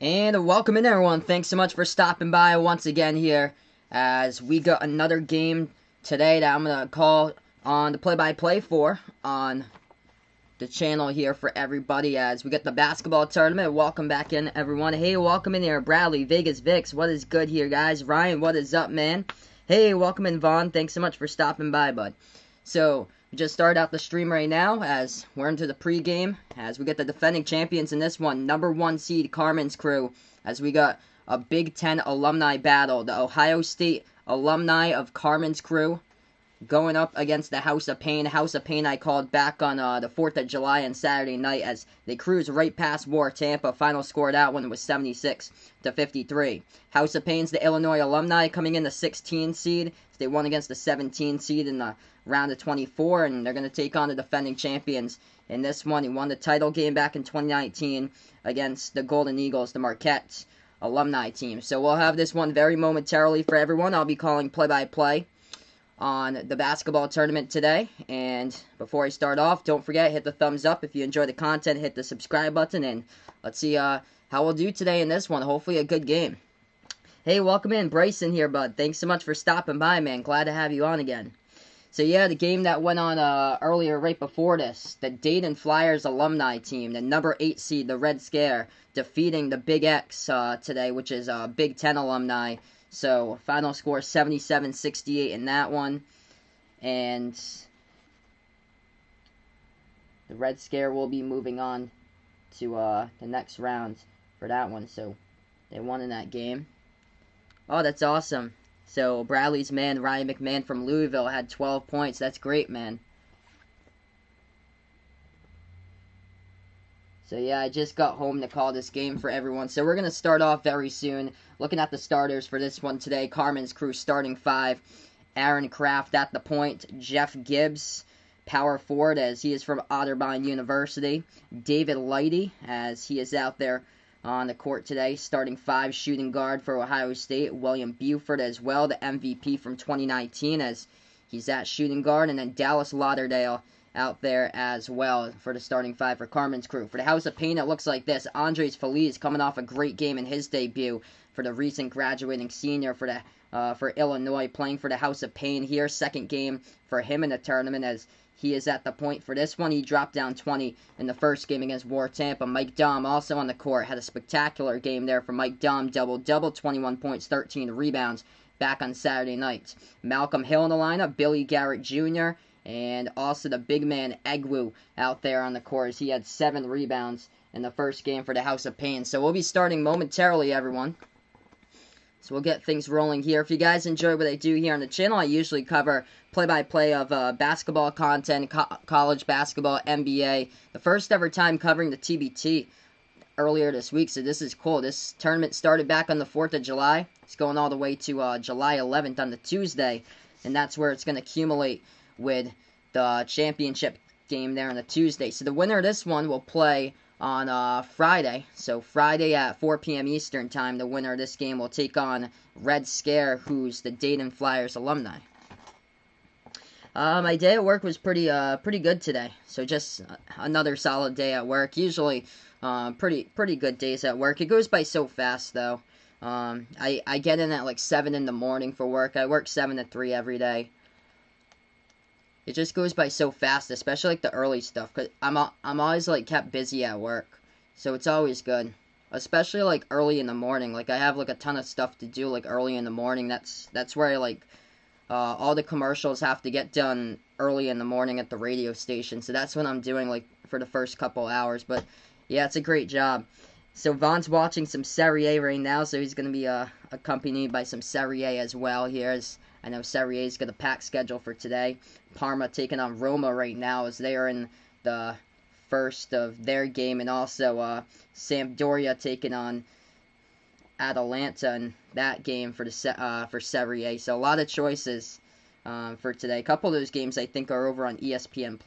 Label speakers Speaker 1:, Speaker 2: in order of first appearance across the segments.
Speaker 1: And welcome in, everyone. Thanks so much for stopping by once again here as we got another game today that I'm going to call on the play-by-play for on the channel here for everybody as we get the basketball tournament. Welcome back in, everyone. Hey, welcome in here. Bradley, Vegas, Vix. What is good here, guys? Ryan, what is up, man? Hey, welcome in, Vaughn. Thanks so much for stopping by, bud. So, we just started out the stream right now as we're into the pregame as we get the defending champions in this one, number 1 seed Carmen's crew, as we got a Big Ten alumni battle. The Ohio State alumni of Carmen's crew going up against the House of Paign. House of Paign I called back on the 4th of July and Saturday night as they cruised right past War Tampa. Final score of that one was 76-53. House of Paigns, the Illinois alumni, coming in the 16 seed. They won against the 17 seed in the round of 24, and they're going to take on the defending champions in this one. He won the title game back in 2019 against the Golden Eagles, the Marquette alumni team. So we'll have this one very momentarily for everyone. I'll be calling play-by-play on the basketball tournament today. And before I start off, don't forget, hit the thumbs up if you enjoy the content, hit the subscribe button, and let's see how we'll do today in this one. Hopefully a good game. Hey, welcome in, Bryson here, bud. Thanks so much for stopping by, man. Glad to have you on again. So yeah, the game that went on earlier right before this, the Dayton Flyers alumni team, the number 8 seed, the Red Scare, defeating the Big X today, which is Big Ten alumni. So, final score 77-68 in that one. And the Red Scare will be moving on to the next round for that one. So, they won in that game. Oh, that's awesome. So, Bradley's man, Ryan McMahon from Louisville, had 12 points. That's great, man. So yeah, I just got home to call this game for everyone. So we're going to start off very soon. Looking at the starters for this one today. Carmen's crew starting 5. Aaron Kraft at the point. Jeff Gibbs, power forward, as he is from Otterbein University. David Lighty, as he is out there on the court today. Starting 5, shooting guard for Ohio State. William Buford as well, the MVP from 2019, as he's at shooting guard. And then Dallas Lauderdale out there as well for the starting 5 for Carmen's crew. For the House of Paign, it looks like this. Andres Feliz coming off a great game in his debut for the recent graduating senior for Illinois, playing for the House of Paign here. Second game for him in the tournament as he is at the point for this one. He dropped down 20 in the first game against War Tampa. Mike Dahm also on the court. Had a spectacular game there for Mike Dahm. Double-double, 21 points, 13 rebounds back on Saturday night. Malcolm Hill in the lineup. Billy Garrett Jr., and also the big man Egwu out there on the court. He had 7 rebounds in the first game for the House of Paign. So we'll be starting momentarily, everyone. So we'll get things rolling here. If you guys enjoy what I do here on the channel, I usually cover play-by-play of basketball content, college basketball, NBA. The first ever time covering the TBT earlier this week, so this is cool. This tournament started back on the 4th of July. It's going all the way to July 11th on the Tuesday, and that's where it's going to accumulate with the championship game there on the Tuesday. So the winner of this one will play on Friday. So Friday at 4 p.m. Eastern time, the winner of this game will take on Red Scare, who's the Dayton Flyers alumni. My day at work was pretty good today. So just another solid day at work. Usually pretty good days at work. It goes by so fast though. I get in at like 7 in the morning for work. I work 7 to 3 every day. It just goes by so fast, especially like the early stuff, cause I'm always like kept busy at work, so it's always good, especially like early in the morning. Like I have like a ton of stuff to do like early in the morning. That's where I like all the commercials have to get done early in the morning at the radio station. So that's what I'm doing like for the first couple hours. But yeah, it's a great job. So Vaughn's watching some Serie A right now, so he's gonna be accompanied by some Serie A as well here. As I know Serie A's got a packed schedule for today. Parma taking on Roma right now as they are in the first of their game, and also Sampdoria taking on Atalanta in that game for Serie A. So a lot of choices for today. A couple of those games I think are over on ESPN+.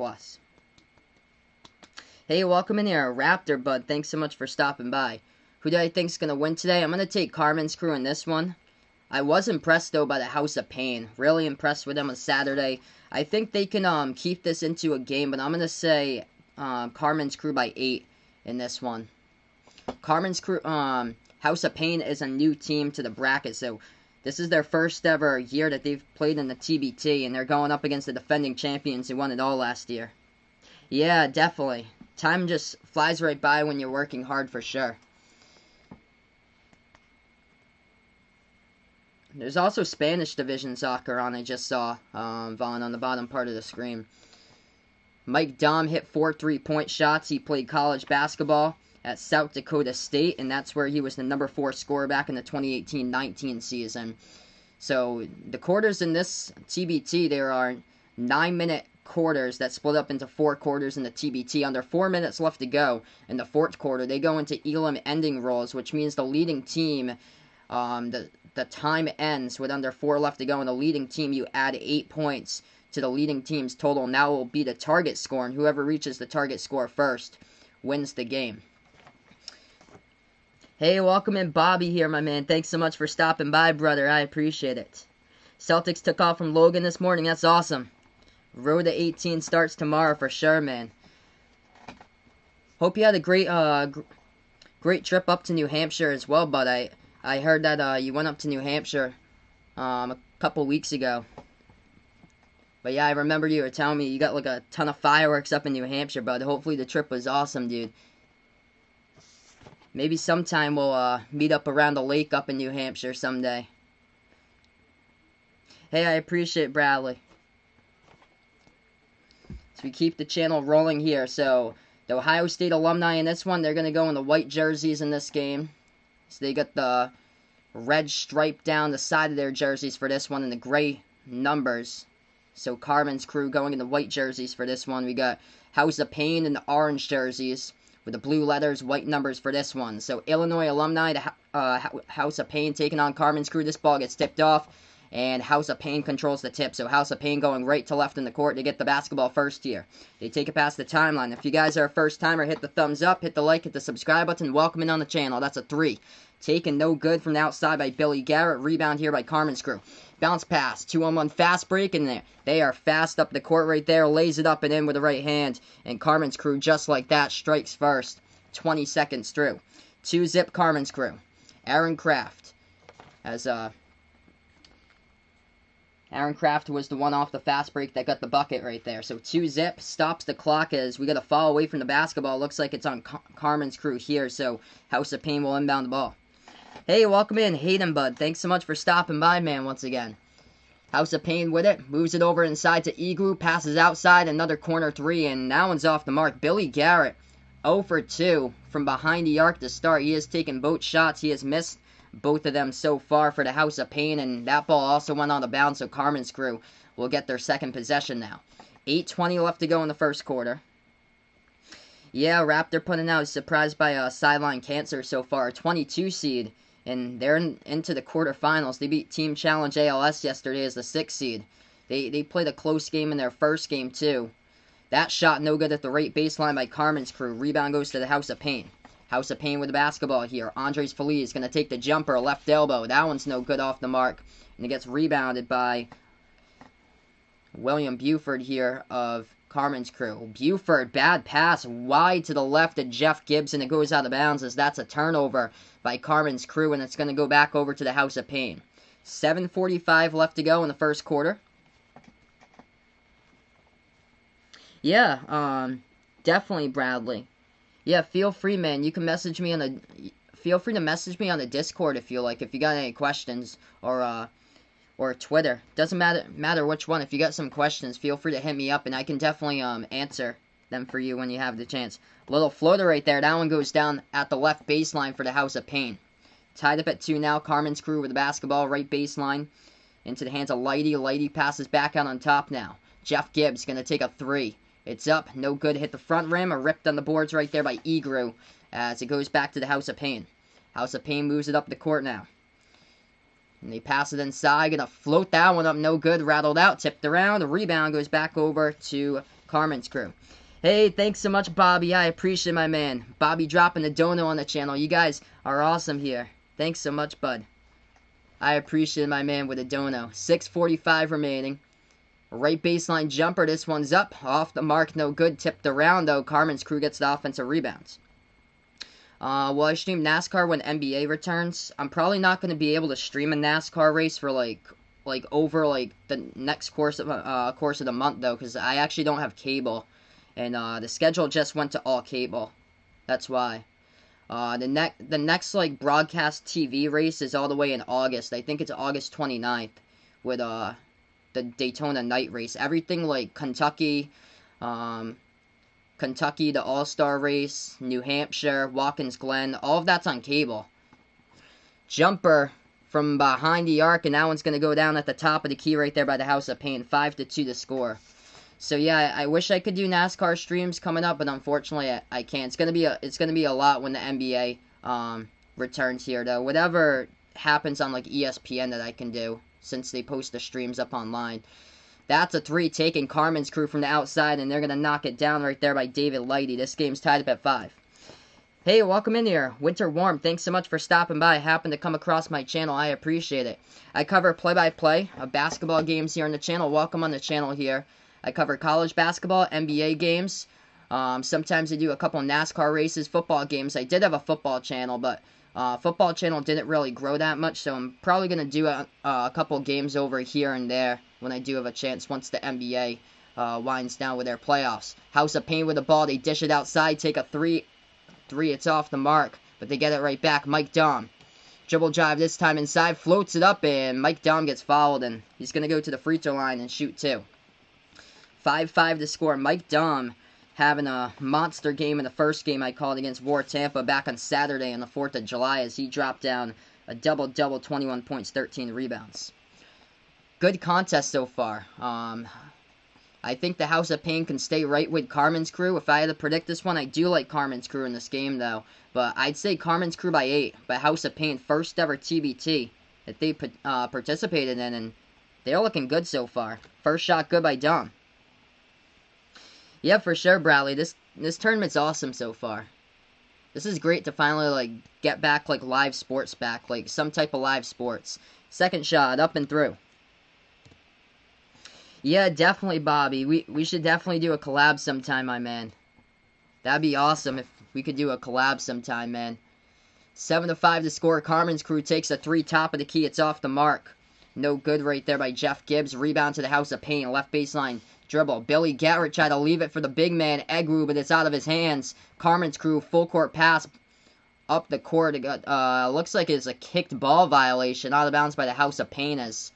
Speaker 1: Hey, welcome in here, Raptor Bud. Thanks so much for stopping by. Who do I think's gonna win today? I'm gonna take Carmen's crew in this one. I was impressed, though, by the House of Paign. Really impressed with them on Saturday. I think they can keep this into a game, but I'm going to say Carmen's crew by 8 in this one. Carmen's crew House of Paign is a new team to the bracket, so this is their first ever year that they've played in the TBT, and they're going up against the defending champions who won it all last year. Yeah, definitely. Time just flies right by when you're working hard, for sure. There's also Spanish Division Soccer on, I just saw, Vaughn, on the bottom part of the screen. Mike Dom hit 4 3-point shots. He played college basketball at South Dakota State, and that's where he was the number 4 scorer back in the 2018-19 season. So the quarters in this TBT, there are 9-minute quarters that split up into 4 quarters in the TBT. Under 4 minutes left to go in the fourth quarter, they go into Elam Ending rules, which means the leading team, the time ends with under 4 left to go, and the leading team, you add 8 points to the leading team's total. Now will be the target score, and whoever reaches the target score first wins the game. Hey, welcome in, Bobby here, my man. Thanks so much for stopping by, brother. I appreciate it. Celtics took off from Logan this morning. That's awesome. Road to 18 starts tomorrow for sure, man. Hope you had a great trip up to New Hampshire as well, bud. I heard that you went up to New Hampshire a couple weeks ago. But yeah, I remember you were telling me you got like a ton of fireworks up in New Hampshire, bud. Hopefully the trip was awesome, dude. Maybe sometime we'll meet up around the lake up in New Hampshire someday. Hey, I appreciate it, Bradley. So we keep the channel rolling here. So the Ohio State alumni in this one, they're going to go in the white jerseys in this game. So they got the red stripe down the side of their jerseys for this one and the gray numbers. So Carmen's crew going in the white jerseys for this one. We got House of Paign in the orange jerseys with the blue letters, white numbers for this one. So Illinois alumni, the House of Paign taking on Carmen's crew. This ball gets tipped off, and House of Paign controls the tip. So House of Paign going right to left in the court to get the basketball first here. They take it past the timeline. If you guys are a first timer, hit the thumbs up, hit the like, hit the subscribe button. Welcome in on the channel. That's a 3. Taken no good from the outside by Billy Garrett. Rebound here by Carmen's crew. Bounce pass, 2-on-1 fast break in there. They are fast up the court right there. Lays it up and in with the right hand. And Carmen's crew, just like that, strikes first. 20 seconds through. 2-zip Carmen's crew. Aaron Kraft. Aaron Kraft was the one off the fast break that got the bucket right there. So 2-zip stops the clock as we got a foul away from the basketball. Looks like it's on Carmen's crew here. So House of Paign will inbound the ball. Hey, welcome in, Hayden, bud. Thanks so much for stopping by, man, once again. House of Paign with it. Moves it over inside to Iglu. Passes outside. Another corner 3, and that one's off the mark. Billy Garrett, 0 for 2 from behind the arc to start. He has taken both shots. He has missed both of them so far for the House of Paign, and that ball also went on the bounce, so Carmen's crew will get their second possession now. 8:20 left to go in the first quarter. Yeah, Raptor putting out, surprised by sideline cancer so far. 22 seed. And they're into the quarterfinals. They beat Team Challenge ALS yesterday as the 6th seed. They played a close game in their first game, too. That shot no good at the right baseline by Carmen's crew. Rebound goes to the House of Paign. House of Paign with the basketball here. Andres Feliz going to take the jumper, left elbow. That one's no good off the mark. And it gets rebounded by William Buford here of Carmen's crew. Buford, bad pass, wide to the left to Jeff Gibbs, and it goes out of bounds as that's a turnover by Carmen's crew, and it's going to go back over to the House of Paign. 7:45 left to go in the first quarter. Yeah, definitely, Bradley. Yeah, feel free, man. You can message me on the... Feel free to message me on the Discord if you like, if you got any questions, or Twitter. Doesn't matter which one. If you got some questions, feel free to hit me up, and I can definitely answer them for you when you have the chance. Little floater right there. That one goes down at the left baseline for the House of Paign. Tied up at 2 now. Carmen's crew with the basketball, right baseline, into the hands of Lighty. Lighty passes back out on top now. Jeff Gibbs going to take a 3. It's up. No good. Hit the front rim. Or ripped on the boards right there by Igru as it goes back to the House of Paign. House of Paign moves it up the court now. And they pass it inside. Gonna float that one up. No good. Rattled out. Tipped around. The rebound goes back over to Carmen's crew. Hey, thanks so much, Bobby. I appreciate it, my man. Bobby dropping the dono on the channel. You guys are awesome here. Thanks so much, bud. I appreciate it, my man, with a dono. 6:45 remaining. Right baseline jumper. This one's up. Off the mark. No good. Tipped around, though. Carmen's crew gets the offensive rebounds. Will I stream NASCAR when NBA returns? I'm probably not going to be able to stream a NASCAR race for over the next course of the month though, because I actually don't have cable, and the schedule just went to all cable. That's why. The next like broadcast TV race is all the way in August. I think it's August 29th with the Daytona night race. Everything like Kentucky, the All-Star race, New Hampshire, Watkins Glen, all of that's on cable. Jumper from behind the arc, and that one's going to go down at the top of the key right there by the House of Paign. 5-2 the score. So yeah, I wish I could do NASCAR streams coming up, but unfortunately I can't. It's gonna be a lot when the NBA returns here though. Whatever happens on like ESPN that I can do, since they post the streams up online. That's a 3 taking Carmen's crew from the outside, and they're gonna knock it down right there by David Lighty. This game's tied up at 5. Hey, welcome in here. Winter Warm, thanks so much for stopping by. I happened to come across my channel. I appreciate it. I cover play-by-play of basketball games here on the channel. Welcome on the channel here. I cover college basketball, NBA games. Sometimes I do a couple NASCAR races, football games. I did have a football channel, but football channel didn't really grow that much, so I'm probably going to do a couple games over here and there when I do have a chance once the NBA winds down with their playoffs. House of Paign with the ball. They dish it outside, take a 3. It's off the mark, but they get it right back. Mike Dom. Dribble drive this time inside, floats it up, and Mike Dom gets fouled, and he's going to go to the free throw line and shoot 2. 5-5 to score. Mike Dom having a monster game in the first game I called against War Tampa back on Saturday on the 4th of July as he dropped down a double-double, 21 points, 13 rebounds. Good contest so far. I think the House of Paign can stay right with Carmen's crew. If I had to predict this one, I do like Carmen's crew in this game, though. But I'd say Carmen's crew by 8. But House of Paign, first ever TBT that they participated in, and they're looking good so far. First shot good by Dom. Yeah, for sure, Bradley. This tournament's awesome so far. This is great to finally get back live sports back, some type of live sports. Second shot, up and through. Yeah, definitely, Bobby. We should definitely do a collab sometime, my man. That'd be awesome if we could do a collab sometime, man. 7-5 to score. Carmen's crew takes a 3 top of the key. It's off the mark. No good right there by Jeff Gibbs. Rebound to the House of Paign. Left baseline dribble. Billy Garrett tried to leave it for the big man, Egru, but it's out of his hands. Carmen's crew, full court pass up the court. Looks like it's a kicked ball violation. Out of bounds by the House of Paign as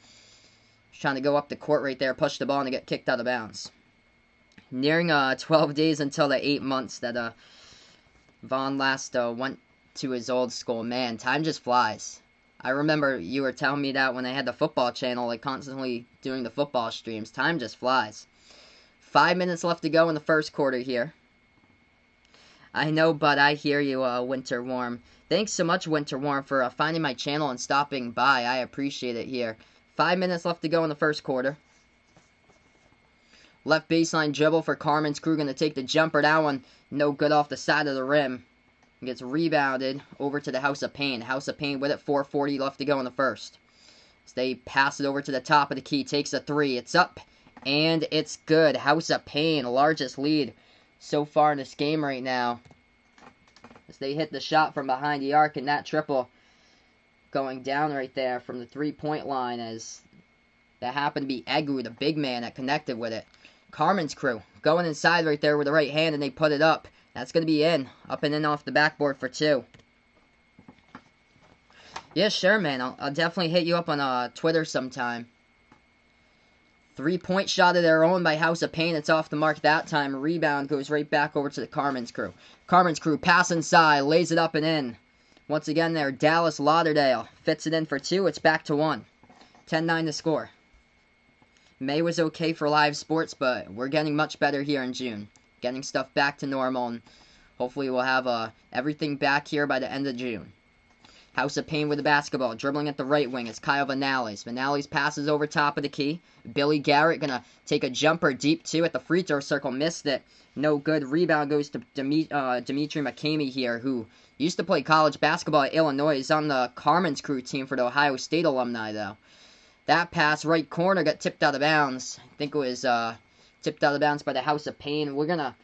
Speaker 1: trying to go up the court right there, push the ball, and get kicked out of bounds. Nearing 12 days until the 8 months that Von last went to his old school. Man, time just flies. I remember you were telling me that when I had the football channel, constantly doing the football streams. Time just flies. 5 minutes left to go in the first quarter here. I know, but I hear you, Winter Warm. Thanks so much, Winter Warm, for finding my channel and stopping by. I appreciate it here. 5 minutes left to go in the first quarter. Left baseline dribble for Carmen's crew. Going to take the jumper. That one no good off the side of the rim. Gets rebounded over to the House of Paign. House of Paign with it. 4:40 left to go in the first. As they pass it over to the top of the key. Takes a 3. It's up. And it's good. House of Paign, largest lead so far in this game right now. As they hit the shot from behind the arc. And that triple going down right there from the 3-point line. As that happened to be Egru, the big man that connected with it. Carmen's crew going inside right there with the right hand. And they put it up. That's going to be in. Up and in off the backboard for 2. Yeah, sure, man. I'll definitely hit you up on Twitter sometime. 3-point shot of their own by House of Paign. It's off the mark that time. Rebound goes right back over to the Carmen's crew. Carmen's crew pass inside. Lays it up and in. Once again there, Dallas Lauderdale. Fits it in for 2. It's back to 1. 10-9 to score. May was okay for live sports, but we're getting much better here in June. Getting stuff back to normal, and hopefully we'll have everything back here by the end of June. House of Paign with the basketball, dribbling at the right wing. It's Kyle Vanales. Vanales passes over top of the key. Billy Garrett gonna take a jumper deep 2 at the free throw circle. Missed it. No good. Rebound goes to Dimitri McCamey here, who used to play college basketball at Illinois. He's on the Carmen's crew team for the Ohio State alumni, though. That pass, right corner, got tipped out of bounds. I think it was tipped out of bounds by the House of Paign. We're gonna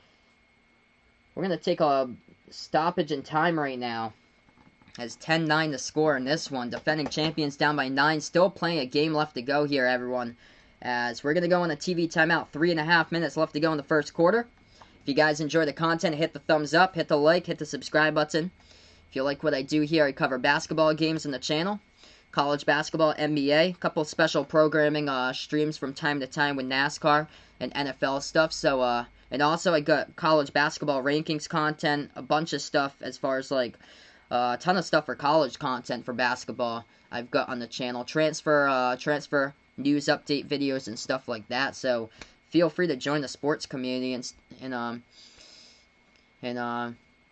Speaker 1: take a stoppage in time right now. Has 10-9 to score in this one. Defending champions down by 9. Still playing a game left to go here, everyone. As we're going to go on a TV timeout. 3.5 minutes left to go in the first quarter. If you guys enjoy the content, hit the thumbs up, hit the like, hit the subscribe button. If you like what I do here, I cover basketball games on the channel. College basketball, NBA. A couple special programming streams from time to time with NASCAR and NFL stuff. So, and also I got college basketball rankings content. A bunch of stuff as far as like a ton of stuff for college content for basketball I've got on the channel. Transfer news update videos and stuff like that. So feel free to join the sports community and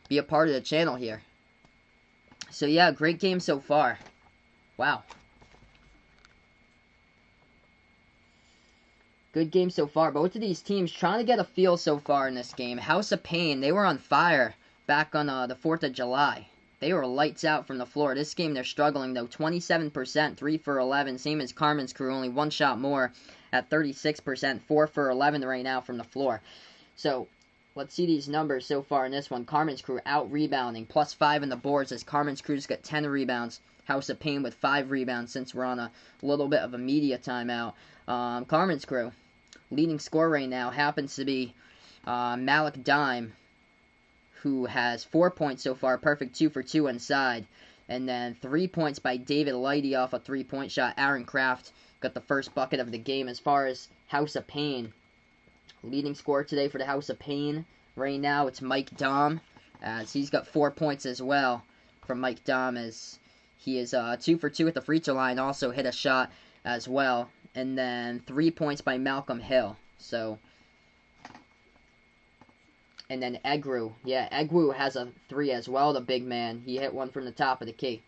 Speaker 1: be a part of the channel here. So yeah, great game so far. Wow. Good game so far. Both of these teams trying to get a feel so far in this game. House of Paign, they were on fire back on the 4th of July. They were lights out from the floor. This game, they're struggling, though. 27%, 3 for 11. Same as Carmen's crew, only one shot more at 36%. 4 for 11 right now from the floor. So, let's see these numbers so far in this one. Carmen's crew out-rebounding. +5 in the boards as Carmen's crew's got 10 rebounds. House of Paign with 5 rebounds since we're on a little bit of a media timeout. Carmen's crew, leading scorer right now happens to be Malik Dime, who has 4 points so far, perfect 2 for 2 inside. And then 3 points by David Lighty off a 3-point shot. Aaron Kraft got the first bucket of the game. As far as House of Paign, leading scorer today for the House of Paign right now, it's Mike Dom, as he's got 4 points as well from Mike Dom, as he is 2 for 2 at the free throw line, also hit a shot as well. And then 3 points by Malcolm Hill. So, and then Egru. Yeah, Egwu has a 3 as well, the big man. He hit one from the top of the key.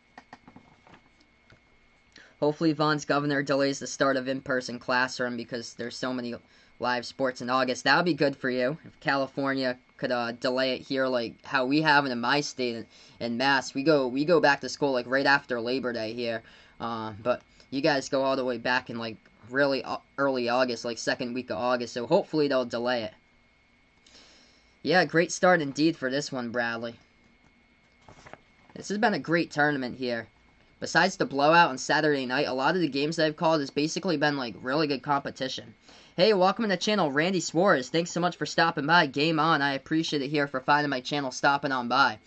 Speaker 1: Hopefully Vaughn's governor delays the start of in-person classroom because there's so many live sports in August. That would be good for you. If California could delay it here like how we have it in my state in Mass. We go back to school like right after Labor Day here. But you guys go all the way back in like really early August, like second week of August. So hopefully they'll delay it. Yeah, great start indeed for this one, Bradley. This has been a great tournament here. Besides the blowout on Saturday night, a lot of the games that I've called has basically been like really good competition. Hey, welcome to the channel, Randy Suarez. Thanks so much for stopping by. Game on. I appreciate it here for finding my channel, stopping on by.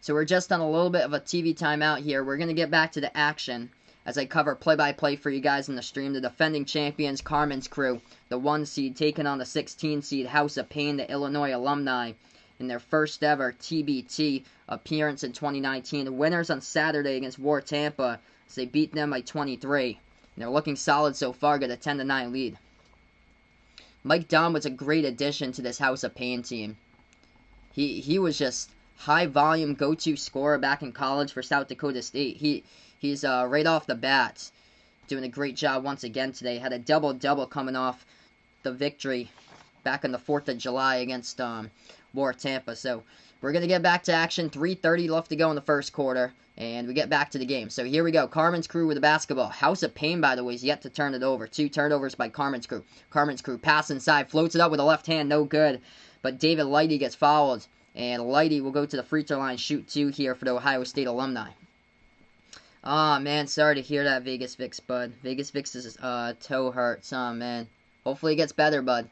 Speaker 1: So we're just on a little bit of a TV timeout here. We're going to get back to the action as I cover play-by-play for you guys in the stream. The defending champions, Carmen's crew, the 1 seed, taking on the 16 seed, House of Paign, the Illinois alumni, in their first ever TBT appearance in 2019. The winners on Saturday against War Tampa as they beat them by 23. And they're looking solid so far, got a 10-9 lead. Mike Dom was a great addition to this House of Paign team. He was just high volume go-to scorer back in college for South Dakota State. He's right off the bat doing a great job once again today. Had a double-double coming off the victory back on the 4th of July against War Tampa. So we're going to get back to action. 3:30 left to go in the first quarter, and we get back to the game. So here we go. Carmen's crew with the basketball. House of Paign, by the way, is yet to turn it over. 2 turnovers by Carmen's crew. Carmen's crew pass inside, floats it up with a left hand, no good. But David Lighty gets fouled, and Lighty will go to the free throw line, shoot 2 here for the Ohio State alumni. Aw, man, sorry to hear that, Vegas Vix, bud. Vegas Vix's toe hurts. Aw, man. Hopefully it gets better, bud.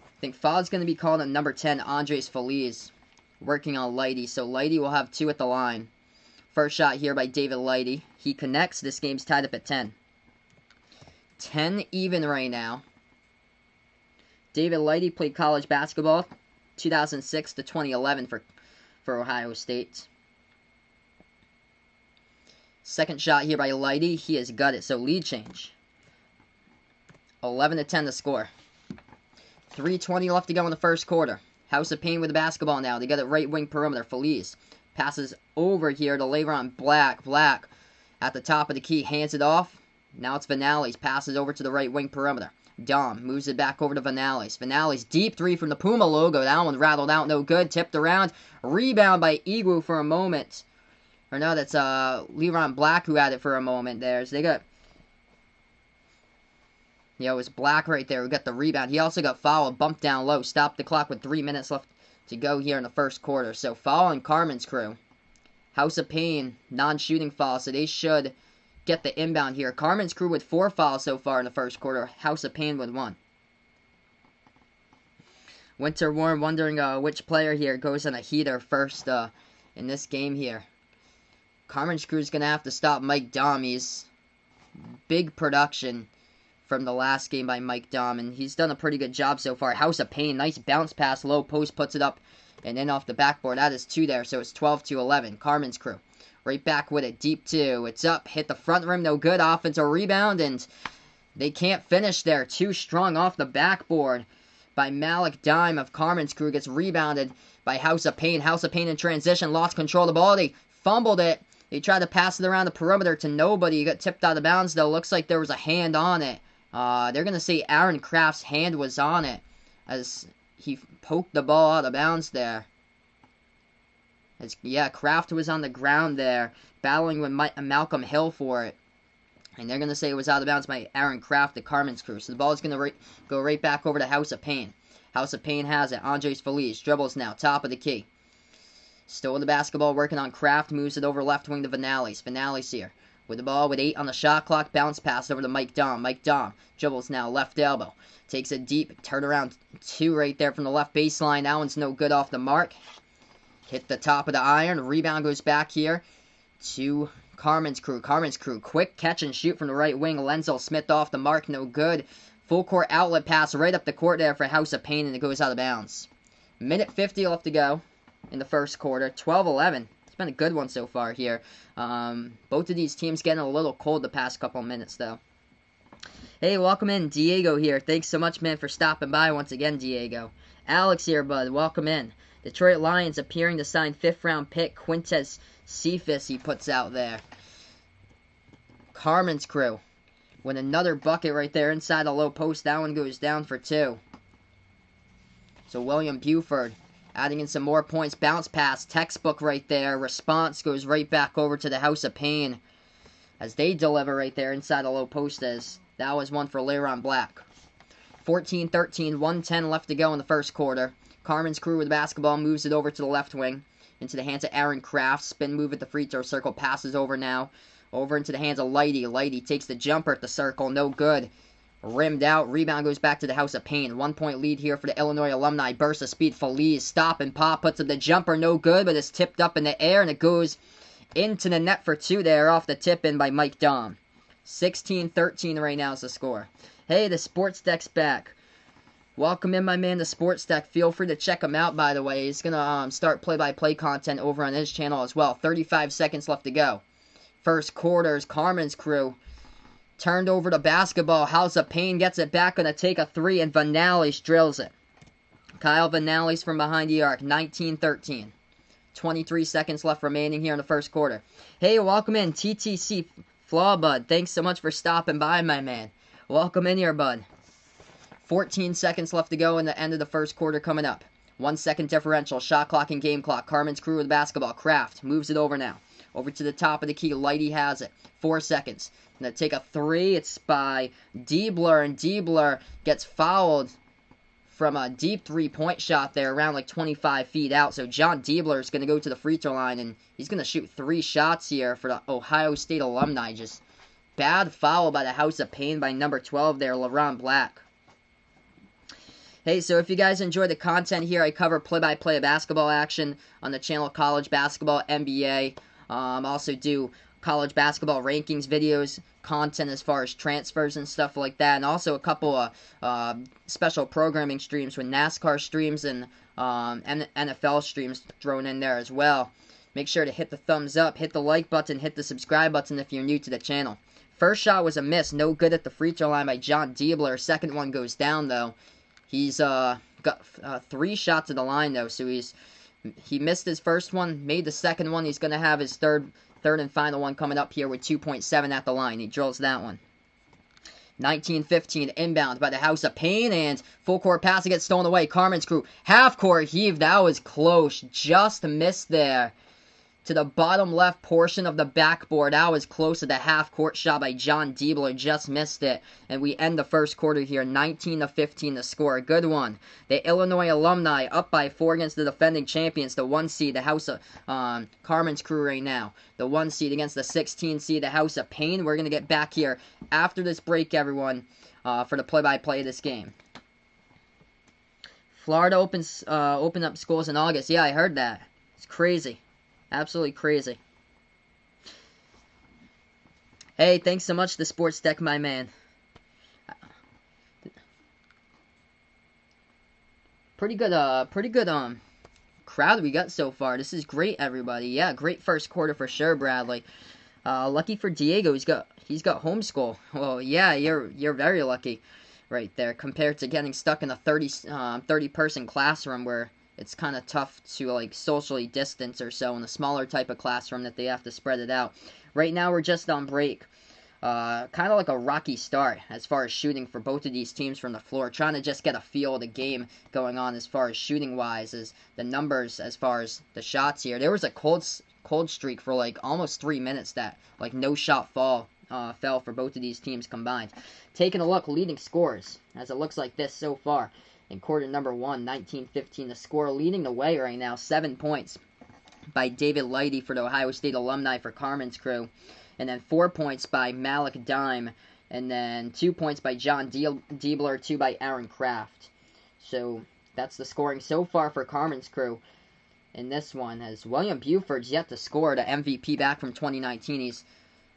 Speaker 1: I think foul's going to be called on number 10, Andres Feliz, working on Lighty. So Lighty will have 2 at the line. First shot here by David Lighty. He connects. This game's tied up at 10. 10 even right now. David Lighty played college basketball 2006 to 2011 for Ohio State. Second shot here by Lighty. He has got it. So lead change. 11-10 to score. 3:20 left to go in the first quarter. House of Paign with the basketball now. They got it right wing perimeter. Feliz passes over here to Le'Veon Black. Black at the top of the key. Hands it off. Now it's Vanales. Passes over to the right wing perimeter. Dom moves it back over to Vanales. Vanales deep 3 from the Puma logo. That one rattled out. No good. Tipped around. Rebound by Egwu for a moment. Or no, that's Le'Veon Black who had it for a moment there. So they got... Yeah, it was Black right there who got the rebound. He also got fouled, bumped down low, stopped the clock with 3 minutes left to go here in the first quarter. So foul on Carmen's crew. House of Paign, non-shooting foul, so they should get the inbound here. Carmen's crew with 4 fouls so far in the first quarter. House of Paign with 1. Winter Warm wondering which player here goes on a heater first in this game here. Carmen's crew is going to have to stop Mike Dom. He's big production from the last game by Mike Dom, and he's done a pretty good job so far. House of Paign, nice bounce pass, low post, puts it up and in off the backboard. That is 2 there, so it's 12-11. Carmen's crew right back with it, deep 2. It's up, hit the front rim, no good. Offensive rebound, and they can't finish there. Too strong off the backboard by Malik Dime of Carmen's crew. Gets rebounded by House of Paign. House of Paign in transition, lost control of the ball. They fumbled it. They tried to pass it around the perimeter to nobody. He got tipped out of bounds, though. Looks like there was a hand on it. They're going to say Aaron Kraft's hand was on it as he poked the ball out of bounds there. Yeah, Kraft was on the ground there, battling with Malcolm Hill for it. And they're going to say it was out of bounds by Aaron Kraft, the Carmen's crew. So the ball is going to go right back over to House of Paign. House of Paign has it. Andres Feliz dribbles now, top of the key. Still with the basketball, working on Kraft, moves it over left wing to Vanales. Vanales here with the ball with 8 on the shot clock. Bounce pass over to Mike Dom. Mike Dom dribbles now, left elbow. Takes a deep turnaround 2 right there from the left baseline. That one's no good off the mark. Hit the top of the iron. Rebound goes back here to Carmen's crew. Carmen's crew, quick catch and shoot from the right wing. Lenzel Smith off the mark, no good. Full court outlet pass right up the court there for House of Paign, and it goes out of bounds. Minute 50 left to go in the first quarter. 12-11. It's been a good one so far here. Both of these teams getting a little cold the past couple of minutes, though. Hey, welcome in. Diego here. Thanks so much, man, for stopping by once again, Diego. Alex here, bud. Welcome in. Detroit Lions appearing to sign 5th-round pick Quintez Cephas, he puts out there. Carmen's crew with another bucket right there inside the low post. That one goes down for 2. So William Buford adding in some more points. Bounce pass, textbook right there. Response goes right back over to the House of Paign as they deliver right there inside the low post. As that was one for Leron Black. 14-13, 1:10 left to go in the first quarter. Carmen's crew with the basketball moves it over to the left wing. Into the hands of Aaron Kraft. Spin move at the free throw circle. Passes over now. Over into the hands of Lighty. Lighty takes the jumper at the circle. No good. Rimmed out. Rebound goes back to the House of Paign. 1-point lead here for the Illinois alumni. Burst of speed. Feliz. Stop and pop. Puts up the jumper. No good, but it's tipped up in the air, and it goes into the net for 2 there off the tip in by Mike Dom. 16-13 right now is the score. Hey, the Sports Deck's back. Welcome in, my man, the Sports Deck. Feel free to check him out, by the way. He's going to start play-by-play content over on his channel as well. 35 seconds left to go. First quarters, Carmen's crew turned over to basketball. House of Paign gets it back, going to take a 3, and Vanales drills it. Kyle Vanales from behind the arc, 19-13. 23 seconds left remaining here in the first quarter. Hey, welcome in, TTC Flaw Bud. Thanks so much for stopping by, my man. Welcome in here, bud. 14 seconds left to go in the end of the first quarter coming up. 1 second differential, shot clock and game clock. Carmen's crew with the basketball. Kraft moves it over now. Over to the top of the key. Lighty has it. 4 seconds. Gonna take a 3. It's by Diebler, and Diebler gets fouled from a deep 3-point shot there around like 25 feet out. So John Diebler is going to go to the free throw line, and he's going to shoot 3 shots here for the Ohio State alumni. Just bad foul by the House of Paign by number 12 there, LeBron Black. Hey, so if you guys enjoy the content here, I cover play-by-play basketball action on the channel, college basketball, NBA. Also do college basketball rankings videos, content as far as transfers and stuff like that, and also a couple of special programming streams with NASCAR streams and NFL streams thrown in there as well. Make sure to hit the thumbs up, hit the like button, hit the subscribe button if you're new to the channel. First shot was a miss, no good at the free throw line by John Diebler. Second one goes down though. He's got 3 shots at the line though, so he missed his first one, made the second one. He's gonna have his third and final one coming up here with 2.7 at the line. He drills that one. 19-15 inbound by the House of Paign, and full court pass gets stolen away. Carmen's crew half court heave. That was close, just missed there. to the bottom left portion of the backboard. That was close to the half-court shot by John Diebler. Just missed it. And we end the first quarter here, 19-15 to score. A good one. The Illinois alumni up by 4 against the defending champions, the 1 seed, the House of Carmen's crew right now. The 1 seed against the 16 seed, the House of Paign. We're going to get back here after this break, everyone, for the play-by-play of this game. Florida opened up schools in August. Yeah, I heard that. It's crazy. Absolutely crazy. Hey, thanks so much to Sports Deck, my man. Pretty good crowd we got so far. This is great, everybody. Yeah, great first quarter for sure, Bradley. Lucky for Diego, he's got homeschool. Well, yeah, you're very lucky right there compared to getting stuck in a 30 person classroom where it's kind of tough to like socially distance or so in a smaller type of classroom that they have to spread it out. Right now we're just on break. Kind of like a rocky start as far as shooting for both of these teams from the floor. Trying to just get a feel of the game going on as far as shooting-wise, as the numbers as far as the shots here. There was a cold streak for like almost 3 minutes that like no shot fell for both of these teams combined. Taking a look, leading scores, as it looks like this so far. In quarter number 1, 19-15 the score. Leading the way right now, 7 points by David Lighty for the Ohio State alumni for Carmen's crew. And then 4 points by Malik Dime. And then 2 points by John Diebler, 2 by Aaron Kraft. So that's the scoring so far for Carmen's crew. In this one, as William Buford's yet to score, the MVP back from 2019. He's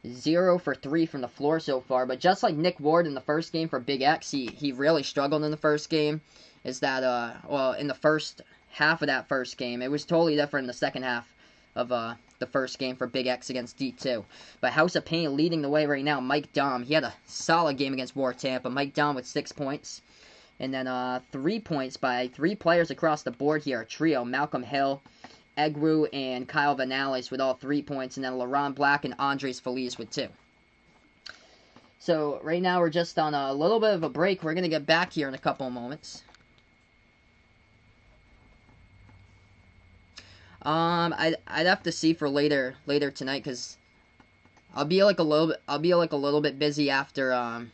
Speaker 1: 0 for 3 from the floor so far. But just like Nick Ward in the first game for Big X, he really struggled in the first game. Is that, well, in the first half of that first game. It was totally different in the second half of the first game for Big X against D2. But House of Pain leading the way right now. Mike Dom, he had a solid game against War Tampa. Mike Dom with 6 points. And then 3 points by 3 players across the board here. A trio, Malcolm Hill, Egru, and Kyle Vanales with all 3 points. And then LaRon Black and Andres Feliz with 2. So right now we're just on a little bit of a break. We're going to get back here in a couple of moments. I'd have to see for later tonight, because I'll be like a little bit busy after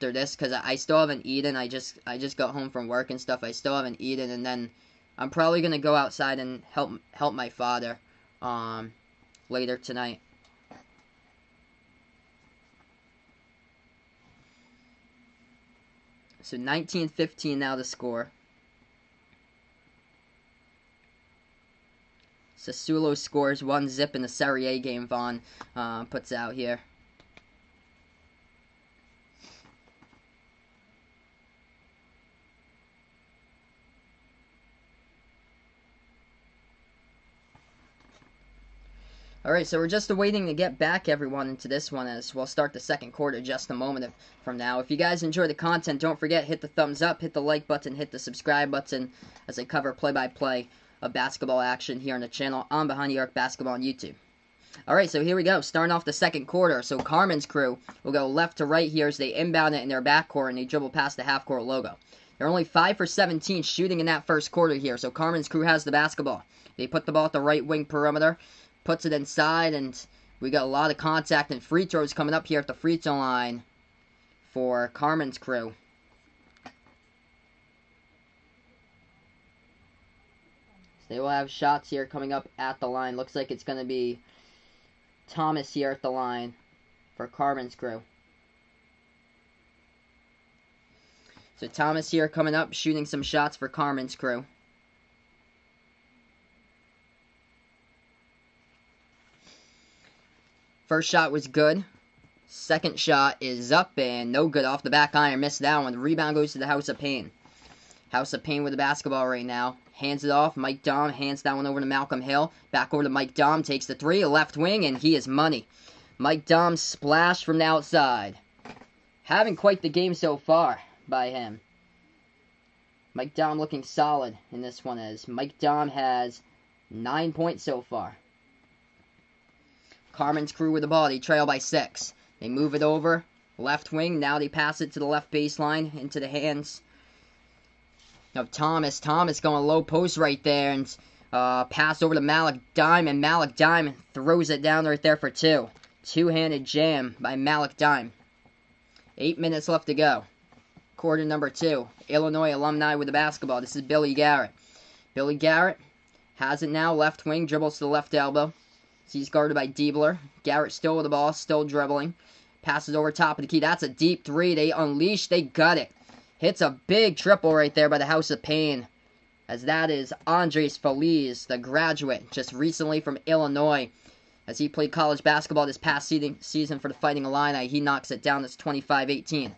Speaker 1: this, because I still haven't eaten. I just got home from work and stuff. I still haven't eaten, and then I'm probably gonna go outside and help my father later tonight. So 19-15 now the score. Sassuolo scores 1-0 in the Serie A game Vaughn puts out here. Alright, so we're just waiting to get back, everyone, into this one, as we'll start the second quarter just a moment from now. If you guys enjoy the content, don't forget, hit the thumbs up, hit the like button, hit the subscribe button, as I cover play-by-play of basketball action here on the channel on Behind the Arc Basketball on YouTube. Alright, so here we go, starting off the second quarter. So Carmen's crew will go left to right here as they inbound it in their backcourt and they dribble past the half-court logo. They're only 5 for 17 shooting in that first quarter here, so Carmen's crew has the basketball. They put the ball at the right wing perimeter, puts it inside, and we got a lot of contact and free throws coming up here at the free throw line for Carmen's crew. They will have shots here coming up at the line. Looks like it's going to be Thomas here at the line for Carmen's crew. So Thomas here coming up, shooting some shots for Carmen's crew. First shot was good. Second shot is up and no good off the back iron. Missed that one. The rebound goes to the House of Pain. House of Pain with the basketball right now. Hands it off. Mike Dom hands that one over to Malcolm Hill. Back over to Mike Dom. Takes the three. Left wing, and he is money. Mike Dom splashed from the outside. Having quite the game so far by him. Mike Dom looking solid in this one, as Mike Dom has 9 points so far. Carmen's crew with the ball. They trail by 6. They move it over. Left wing. Now they pass it to the left baseline into the hands of Thomas. Thomas going low post right there, and Pass over to Malik Dime, and Malik Dime throws it down right there for two. Two-handed jam by Malik Dime. 8 minutes left to go. Quarter number 2. Illinois alumni with the basketball. This is Billy Garrett. Billy Garrett has it now. Left wing, dribbles to the left elbow. He's guarded by Diebler. Garrett still with the ball, still dribbling. Passes over top of the key. That's a deep three. They unleash. They got it. Hits a big triple right there by the House of Paign. As that is Andres Feliz, the graduate, just recently from Illinois. As he played college basketball this past season for the Fighting Illini, he knocks it down. It's 25-18.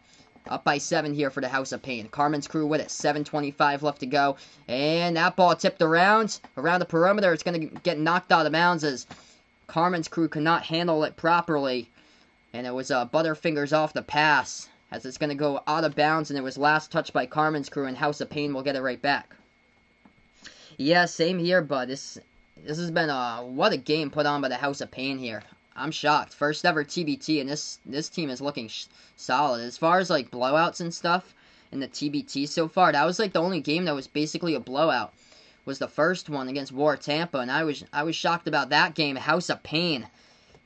Speaker 1: Up by 7 here for the House of Paign. Carmen's crew with it. 7:25 left to go. And that ball tipped around the perimeter. It's going to get knocked out of bounds as Carmen's crew could not handle it properly. And it was Butterfingers off the pass. As it's going to go out of bounds. And it was last touched by Carmen's crew. And House of Paign will get it right back. Yeah, same here, bud. This has been what a game put on by the House of Paign here. I'm shocked. First ever TBT, and this team is looking solid. As far as like blowouts and stuff in the TBT so far, that was like the only game that was basically a blowout. Was the first one against War Tampa, and I was shocked about that game. House of Paign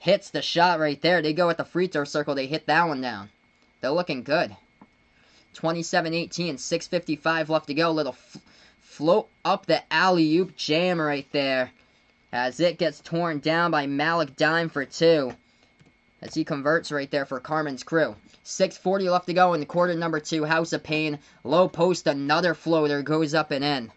Speaker 1: hits the shot right there. They go at the free throw circle. They hit that one down. They're looking good. 27-18, 6:55 left to go. Little float up the alley-oop jam right there. As it gets torn down by Malik Dime for 2. As he converts right there for Carmen's crew. 6:40 left to go in the quarter number 2. House of Paign. Low post, another floater goes up and in.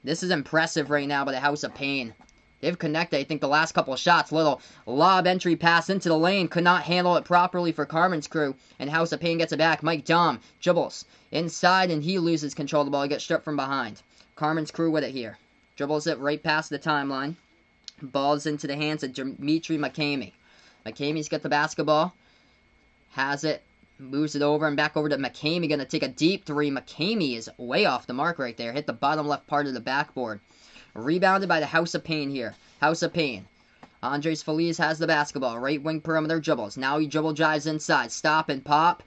Speaker 1: This is impressive right now by the House of Paign. They've connected, I think, the last couple of shots. Little lob entry pass into the lane. Could not handle it properly for Carmen's crew. And House of Paign gets it back. Mike Dom dribbles inside, and he loses control of the ball. He gets stripped from behind. Carmen's crew with it here. Dribbles it right past the timeline. Ball's into the hands of Dimitri McCamey. McCamey's got the basketball. Has it. Moves it over and back over to McCamey. Going to take a deep three. McCamey is way off the mark right there. Hit the bottom left part of the backboard. Rebounded by the House of Paign here. House of Paign. Andres Feliz has the basketball. Right wing perimeter dribbles. Now he dribble drives inside. Stop and pop.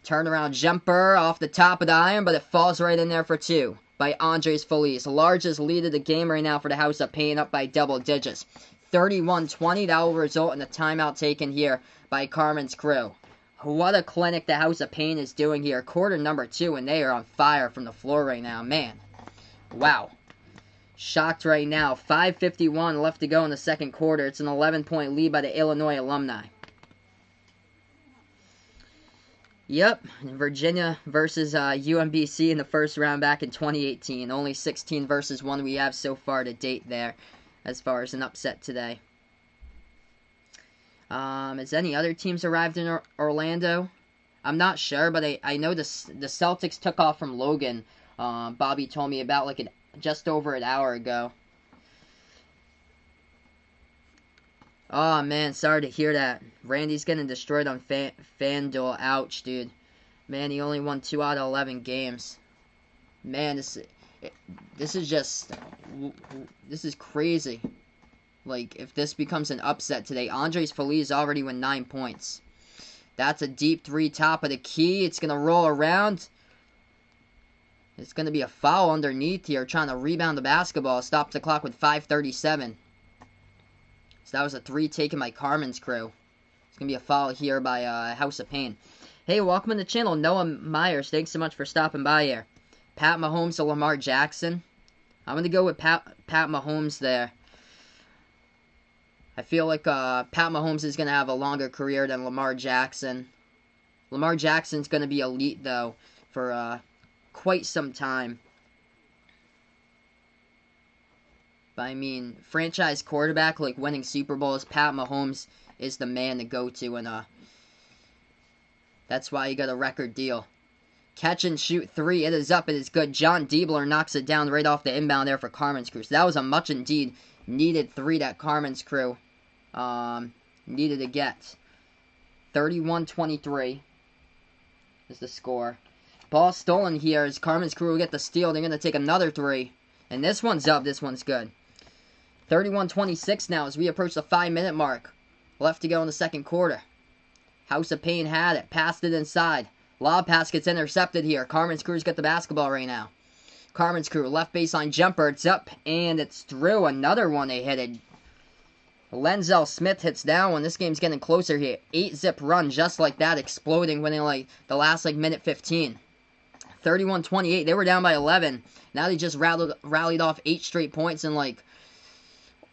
Speaker 1: Turnaround jumper off the top of the iron, but it falls right in there for 2 by Andres Feliz. Largest lead of the game right now for the House of Paign, up by double digits. 31-20. That will result in a timeout taken here by Carmen's crew. What a clinic the House of Paign is doing here. Quarter number 2, and they are on fire from the floor right now. Man. Wow. Shocked right now. 5:51 left to go in the second quarter. It's an 11-point lead by the Illinois alumni. Yep, Virginia versus UMBC in the first round back in 2018. Only 16 versus 1 we have so far to date there, as far as an upset today. Has any other teams arrived in Orlando? I'm not sure, but I know the Celtics took off from Logan. Bobby told me about like just over an hour ago. Oh, man, sorry to hear that. Randy's getting destroyed on FanDuel. Ouch, dude. Man, he only won 2 out of 11 games. Man, this is crazy. Like, if this becomes an upset today, Andres Feliz already won 9 points. That's a deep 3 top of the key. It's going to roll around. It's going to be a foul underneath here, trying to rebound the basketball. Stops the clock with 5:37. So that was a 3 taken by Carmen's crew. It's going to be a foul here by House of Paign. Hey, welcome to the channel, Noah Myers. Thanks so much for stopping by here. Pat Mahomes to Lamar Jackson. I'm going to go with Pat Mahomes there. I feel like Pat Mahomes is going to have a longer career than Lamar Jackson. Lamar Jackson's going to be elite, though, for quite some time. But I mean, franchise quarterback, like winning Super Bowls, Pat Mahomes is the man to go to, and that's why he got a record deal. Catch and shoot 3, it is up, it is good. John Diebler knocks it down right off the inbound there for Carmen's crew. So that was a much indeed needed 3 that Carmen's crew needed to get. 31-23 is the score. Ball stolen here as Carmen's crew will get the steal. They're going to take another 3. And this one's up. This one's good. 31-26 now as we approach the 5-minute mark. Left to go in the second quarter. House of Paign had it. Passed it inside. Lob pass gets intercepted here. Carmen's crew's got the basketball right now. Carmen's crew, left baseline jumper. It's up, and it's through. Another one they hit it. Lenzel Smith hits that one. This game's getting closer here. 8-zip run, just like that, exploding within, like, the last, like, minute 15. 31-28. They were down by 11. Now they just rallied off 8 straight points in, like,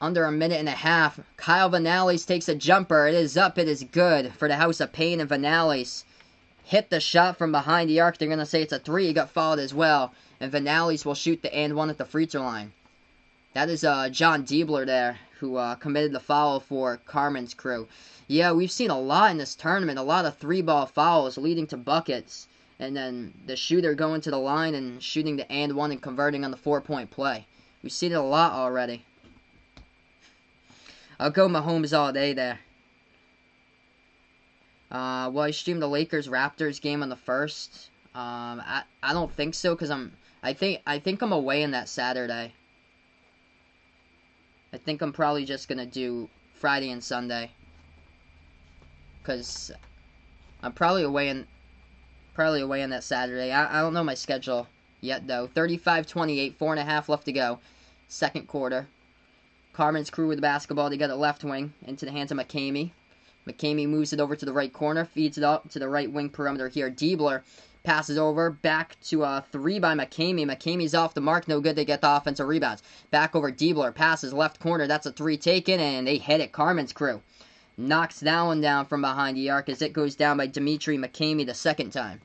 Speaker 1: under a minute and a half. Kyle Vanales takes a jumper. It is up. It is good for the House of Paign, and Vanales hit the shot from behind the arc. They're going to say it's a 3. He got fouled as well. And Vanales will shoot the and 1 at the free throw line. That is John Diebler there, who committed the foul for Carmen's crew. Yeah, we've seen a lot in this tournament. A lot of 3-ball fouls leading to buckets. And then the shooter going to the line and shooting the and 1 and converting on the 4-point play. We've seen it a lot already. I'll go Mahomes all day there. Will I stream the Lakers-Raptors game on the 1st? I don't think so, because I think I'm away on that Saturday. I think I'm probably just gonna do Friday and Sunday, because I'm probably away on that Saturday. I don't know my schedule yet though. 35-28, 4.5 left to go, second quarter. Carmen's crew with the basketball. They got it left wing into the hands of McCamey. McCamey moves it over to the right corner, feeds it up to the right wing perimeter here. Diebler passes over, back to a 3 by McCamey. McCamey's off the mark, no good. They get the offensive rebounds. Back over Diebler, passes left corner. That's a 3 taken, and they hit it. Carmen's crew knocks that one down from behind the arc as it goes down by Dimitri McCamey the second time.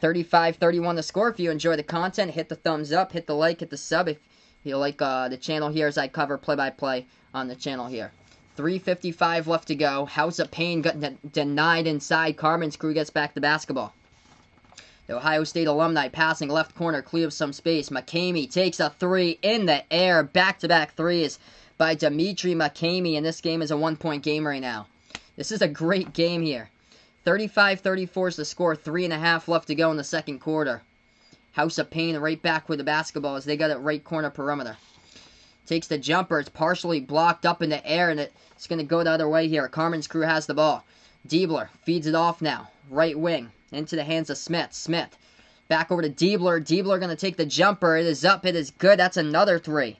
Speaker 1: 35-31 the score. If you enjoy the content, hit the thumbs up, hit the like, hit the sub. If you like the channel here, as I cover play-by-play on the channel here. 3:55 left to go. House of Paign got denied inside. Carmen's crew gets back the basketball. The Ohio State alumni passing left corner, clears some space. McCamey takes a 3 in the air. Back-to-back threes by Dimitri McCamey, and this game is a 1-point game right now. This is a great game here. 35-34 is the score. 3.5 left to go in the second quarter. House of Paign right back with the basketball as they got it right corner perimeter. Takes the jumper. It's partially blocked up in the air, and it's going to go the other way here. Carmen's crew has the ball. Diebler feeds it off now. Right wing. Into the hands of Smith. Smith. Back over to Diebler. Diebler going to take the jumper. It is up. It is good. That's another 3.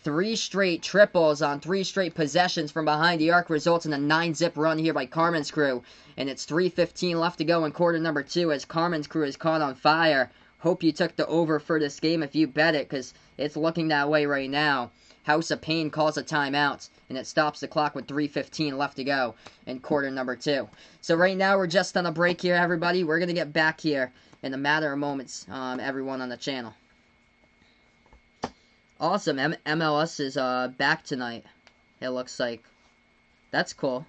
Speaker 1: 3 straight triples on 3 straight possessions from behind the arc results in a 9-zip run here by Carmen's crew. And it's 3:15 left to go in quarter number 2 as Carmen's crew is caught on fire. Hope you took the over for this game if you bet it, because it's looking that way right now. House of Paign calls a timeout, and it stops the clock with 3:15 left to go in quarter number 2. So right now, we're just on a break here, everybody. We're going to get back here in a matter of moments, everyone on the channel. Awesome. MLS is back tonight, it looks like. That's cool.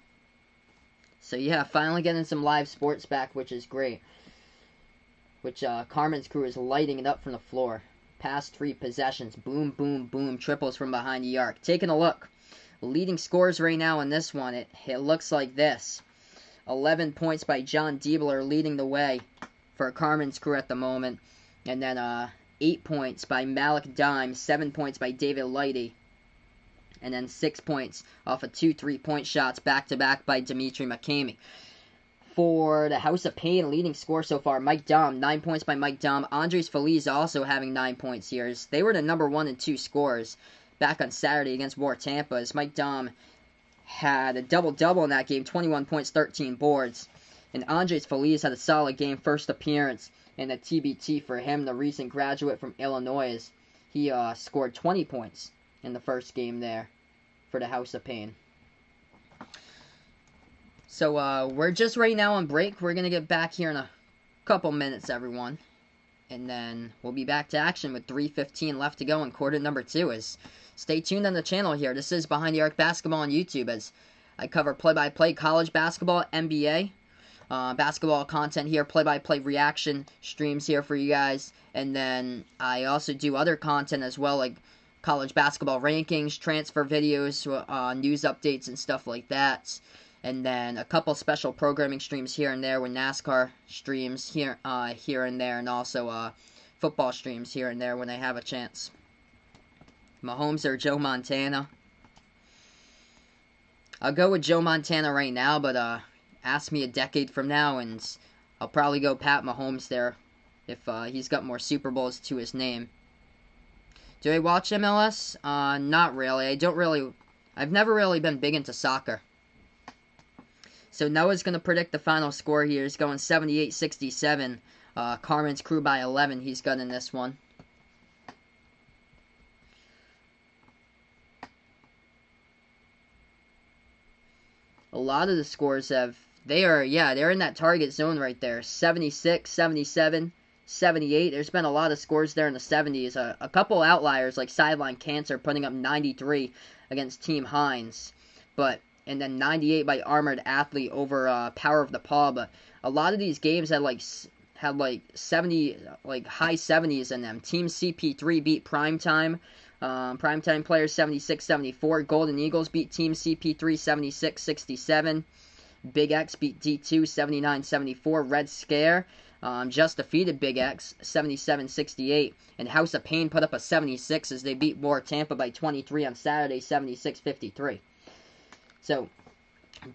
Speaker 1: So yeah, finally getting some live sports back, which is great. Which Carmen's crew is lighting it up from the floor. Past 3 possessions. Boom, boom, boom. Triples from behind the arc. Taking a look. Leading scores right now in this one. It looks like this. 11 points by John Diebler leading the way for Carmen's crew at the moment. And then 8 points by Malik Dime. 7 points by David Lighty. And then 6 points off of 2 3-point shots back-to-back by Dimitri McCamey. For the House of Paign, leading score so far, Mike Dom, 9 points by Mike Dom. Andres Feliz also having 9 points here. They were the number 1 and 2 scorers back on Saturday against War Tampa, as Mike Dom had a double-double in that game, 21 points, 13 boards. And Andres Feliz had a solid game, first appearance in the TBT for him, the recent graduate from Illinois. He scored 20 points in the first game there for the House of Paign. So, we're just right now on break. We're going to get back here in a couple minutes, everyone. And then we'll be back to action with 3:15 left to go in quarter number 2. Stay tuned on the channel here. This is Behind the Arc Basketball on YouTube, as I cover play-by-play college basketball, NBA, basketball content here, play-by-play reaction streams here for you guys. And then I also do other content as well, like college basketball rankings, transfer videos, news updates, and stuff like that. And then a couple special programming streams here and there with NASCAR streams here and there, and also football streams here and there when I have a chance. Mahomes or Joe Montana? I'll go with Joe Montana right now, but ask me a decade from now, and I'll probably go Pat Mahomes there if he's got more Super Bowls to his name. Do I watch MLS? Not really. I've never really been big into soccer. So Noah's going to predict the final score here. He's going 78-67. Carmen's Crew by 11. He's got in this one. A lot of the scores they're in that target zone right there. 76, 77, 78. There's been a lot of scores there in the 70s. A couple outliers like Sideline Cancer putting up 93 against Team Hines. And then 98 by Armored Athlete over Power of the Paw. But a lot of these games had like 70, like high 70s in them. Team CP3 beat Primetime. Primetime players 76-74. Golden Eagles beat Team CP3 76-67. Big X beat D2 79-74. Red Scare just defeated Big X 77-68. And House of Pain put up a 76 as they beat War Tampa by 23 on Saturday 76-53. So,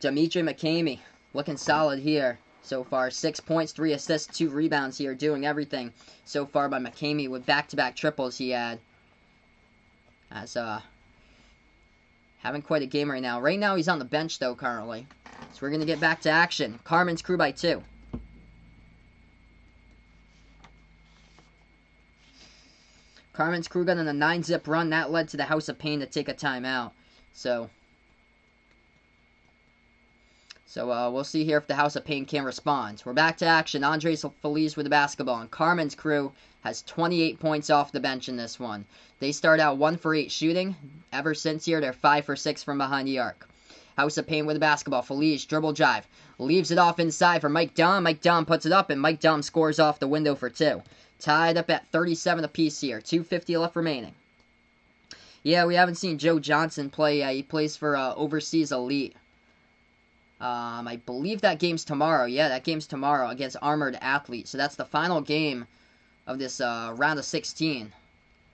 Speaker 1: Dimitri McCamey looking solid here so far. 6 points, 3 assists, 2 rebounds here. Doing everything so far by McCamey with back-to-back triples he had. As, having quite a game right now. Right now he's on the bench, though, currently. So we're going to get back to action. Carmen's Crew by 2. Carmen's Crew got on a 9-zip run. That led to the House of Pain to take a timeout. So we'll see here if the House of Pain can respond. We're back to action. Andres Feliz with the basketball. And Carmen's Crew has 28 points off the bench in this one. They start out 1 for 8 shooting. Ever since here, they're 5 for 6 from behind the arc. House of Pain with the basketball. Feliz, dribble drive. Leaves it off inside for Mike Dom. Mike Dom puts it up, and Mike Dom scores off the window for 2. Tied up at 37 apiece here. 2:50 left remaining. Yeah, we haven't seen Joe Johnson play. He plays for Overseas Elite. I believe that game's tomorrow. Yeah, that game's tomorrow against Armored Athlete. So that's the final game of this round of 16.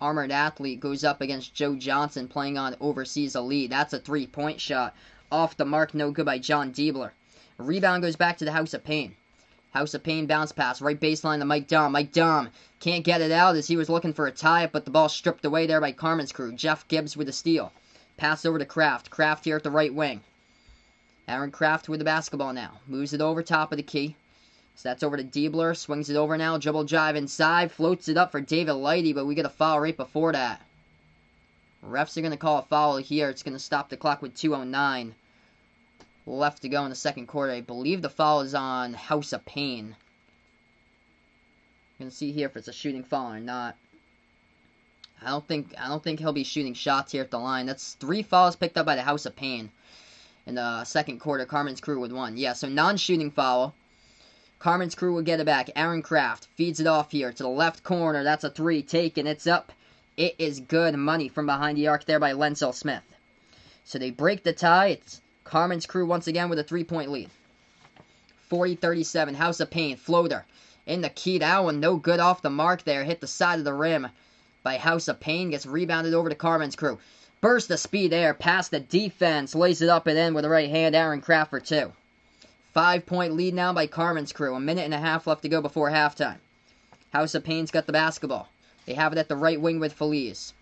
Speaker 1: Armored Athlete goes up against Joe Johnson playing on Overseas Elite. That's a 3-point shot. Off the mark, no good by John Diebler. Rebound goes back to the House of Pain. House of Pain bounce pass, right baseline to Mike Dom. Mike Dom can't get it out as he was looking for a tie-up, but the ball stripped away there by Carmen's Crew. Jeff Gibbs with a steal. Pass over to Kraft. Kraft here at the right wing. Aaron Kraft with the basketball now. Moves it over top of the key. So that's over to Diebler. Swings it over now. Dribble drive inside. Floats it up for David Lighty, but we get a foul right before that. Refs are going to call a foul here. It's going to stop the clock with 2:09 left to go in the second quarter. I believe the foul is on House of Pain. Going to see here if it's a shooting foul or not. I don't think he'll be shooting shots here at the line. That's 3 fouls picked up by the House of Pain in the second quarter. Carmen's Crew with 1. Yeah, so non-shooting foul. Carmen's Crew will get it back. Aaron Kraft feeds it off here to the left corner. That's a 3 taken. It's up. It is good money from behind the arc there by Lenzel Smith. So they break the tie. It's Carmen's Crew once again with a 3-point lead. 40-37. House of Pain. Floater. In the key. That one no good off the mark there. Hit the side of the rim by House of Pain. Gets rebounded over to Carmen's Crew. Burst of speed there. Past the defense. Lays it up and in with the right hand. Aaron Kraft for 2. 5-point lead now by Carmen's Crew. 1.5 minutes left to go before halftime. House of Pain's got the basketball. They have it at the right wing with Feliz.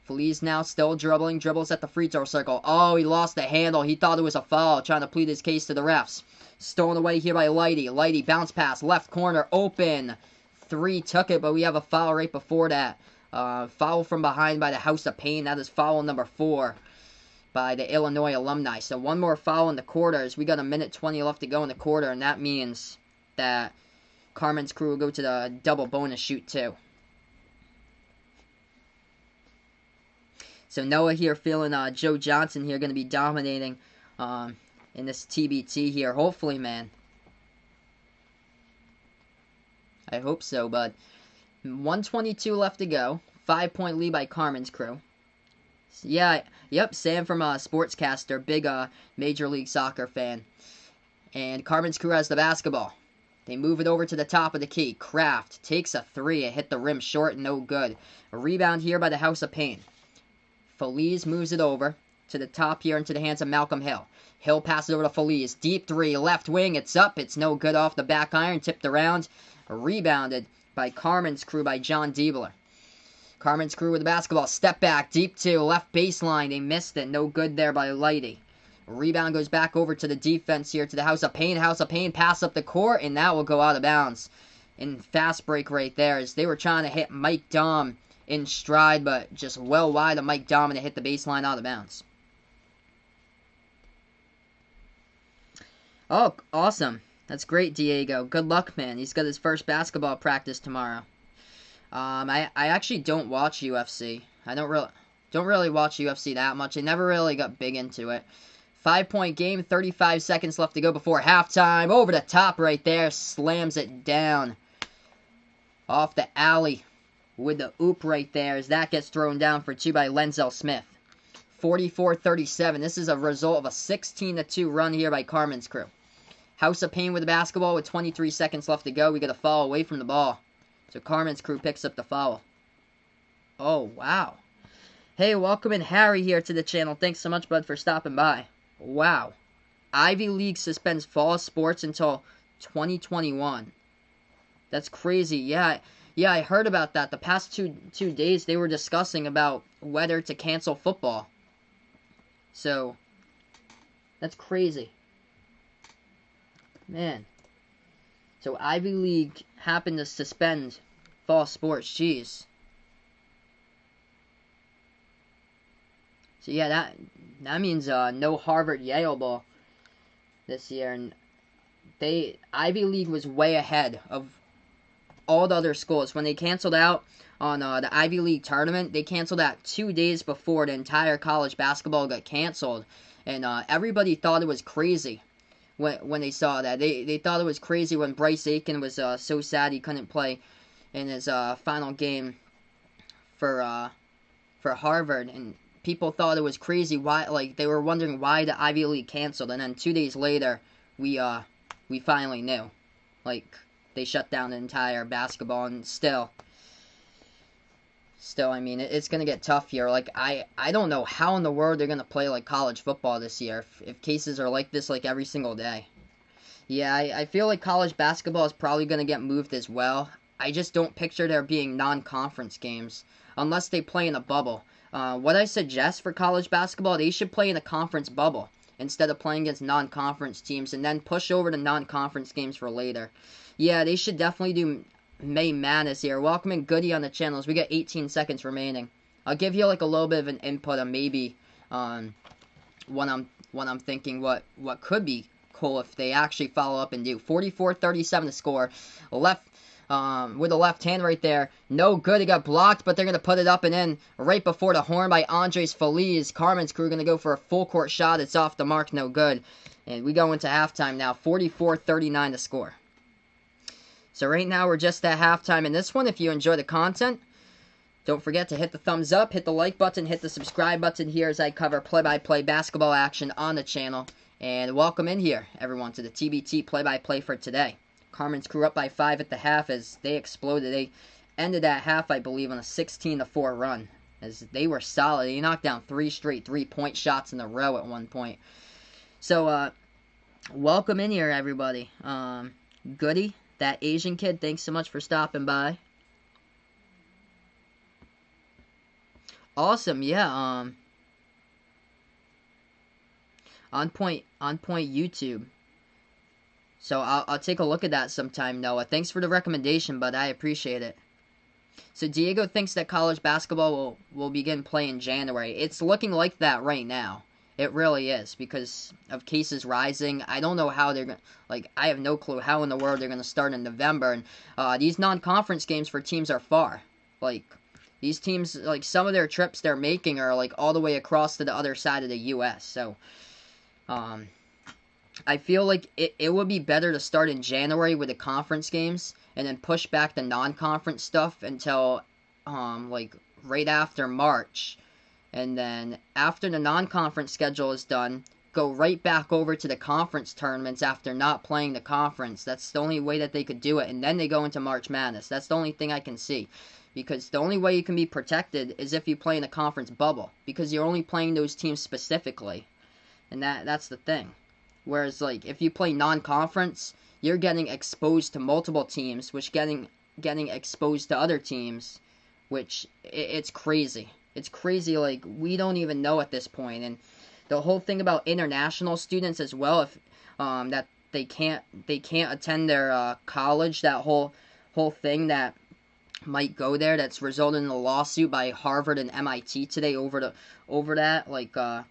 Speaker 1: Feliz now still dribbling. Dribbles at the free throw circle. Oh, he lost the handle. He thought it was a foul. Trying to plead his case to the refs. Stolen away here by Lighty. Lighty bounce pass. Left corner. Open. 3 took it, but we have a foul right before that. Foul from behind by the House of Pain. That is foul number 4 by the Illinois alumni. So one more foul in the quarters. We got 1:20 left to go in the quarter, and that means that Carmen's Crew will go to the double bonus shoot too. So Noah here feeling Joe Johnson here going to be dominating in this TBT here. Hopefully, man. I hope so, but 1:22 left to go. 5-point lead by Carmen's Crew. Yeah, yep, Sam from Sportscaster, big Major League Soccer fan. And Carmen's Crew has the basketball. They move it over to the top of the key. Kraft takes a 3. It hit the rim short, no good. A rebound here by the House of Pain. Feliz moves it over to the top here into the hands of Malcolm Hill. Hill passes over to Feliz. Deep 3, left wing. It's up. It's no good off the back iron. Tipped around. Rebounded by Carmen's Crew by John Diebler. Carmen's crew with the basketball. Step back, deep two, left baseline. They missed it. No good there by Lighty. Rebound goes back over to the defense here, to the House of Paign. House of Paign pass up the court, and that will go out of bounds. And fast break right there, as they were trying to hit Mike Dom in stride, but just well wide of Mike Dom, and it hit the baseline out of bounds. Oh, awesome. That's great, Diego. Good luck, man. He's got his first basketball practice tomorrow. I actually don't watch UFC. I don't really watch UFC that much. I never really got big into it. 5-point game, 35 seconds left to go before halftime. Over the top right there, slams it down. Off the alley with the oop right there, as that gets thrown down for two by Lenzel Smith. 44-37. This is a result of a 16-2 run here by Carmen's crew. House of Paign with the basketball with 23 seconds left to go. We get a foul away from the ball. So Carmen's crew picks up the foul. Oh, wow. Hey, welcome in Harry here to the channel. Thanks so much, bud, for stopping by. Wow. Ivy League suspends fall sports until 2021. That's crazy. Yeah, I heard about that. The past two days, they were discussing about whether to cancel football. So, that's crazy. Man. So Ivy League happened to suspend fall sports. Jeez. So yeah, that means no Harvard Yale ball this year, and Ivy League was way ahead of all the other schools. When they canceled out on the Ivy League tournament, they canceled out 2 days before the entire college basketball got canceled, and everybody thought it was crazy. When they saw that, they thought it was crazy when Bryce Aiken was so sad he couldn't play in his final game for Harvard, and people thought it was crazy. Why? Like, they were wondering why the Ivy League canceled, and then 2 days later, we finally knew. Like, they shut down the entire basketball, and still, I mean, it's going to get tough here. Like, I don't know how in the world they're going to play, like, college football this year if cases are like this, like, every single day. Yeah, I feel like college basketball is probably going to get moved as well. I just don't picture there being non-conference games unless they play in a bubble. What I suggest for college basketball, they should play in a conference bubble instead of playing against non-conference teams, and then push over to non-conference games for later. Yeah, they should definitely do May Madness here. Welcome in Goody on the channels. We got 18 seconds remaining. I'll give you like a little bit of an input on maybe what I'm thinking what could be cool if they actually follow up and do. 44-37 to score. Left with the left hand right there. No good. It got blocked, but they're gonna put it up and in right before the horn by Andres Feliz. Carmen's crew gonna go for a full court shot. It's off the mark. No good. And we go into halftime now. 44-39 to score. So right now we're just at halftime in this one. If you enjoy the content, don't forget to hit the thumbs up, hit the like button, hit the subscribe button here as I cover play-by-play basketball action on the channel. And welcome in here, everyone, to the TBT play-by-play for today. Carmen's crew up by 5 at the half as they exploded. They ended that half, I believe, on a 16-4 run as they were solid. They knocked down 3 straight 3-point shots in a row at one point. So, welcome in here, everybody. Goody. That Asian kid, thanks so much for stopping by. Awesome, yeah, on point YouTube. So I'll take a look at that sometime, Noah. Thanks for the recommendation, bud. I appreciate it. So Diego thinks that college basketball will begin play in January. It's looking like that right now. It really is, because of cases rising. I don't know how they're going to, like, I have no clue how in the world they're going to start in November. And these non-conference games for teams are far. Like, these teams, like, some of their trips they're making are, like, all the way across to the other side of the U.S. So, I feel like it would be better to start in January with the conference games and then push back the non-conference stuff until, like, right after March. And then after the non-conference schedule is done, go right back over to the conference tournaments after not playing the conference. That's the only way that they could do it. And then they go into March Madness. That's the only thing I can see. Because the only way you can be protected is if you play in a conference bubble. Because you're only playing those teams specifically. And that's the thing. Whereas, like, if you play non-conference, you're getting exposed to multiple teams, which getting exposed to other teams, which it's crazy. It's crazy, like, we don't even know at this point. And the whole thing about international students as well, if that they can't attend their college, that whole thing that might go there, that's resulted in a lawsuit by Harvard and MIT today over that, like the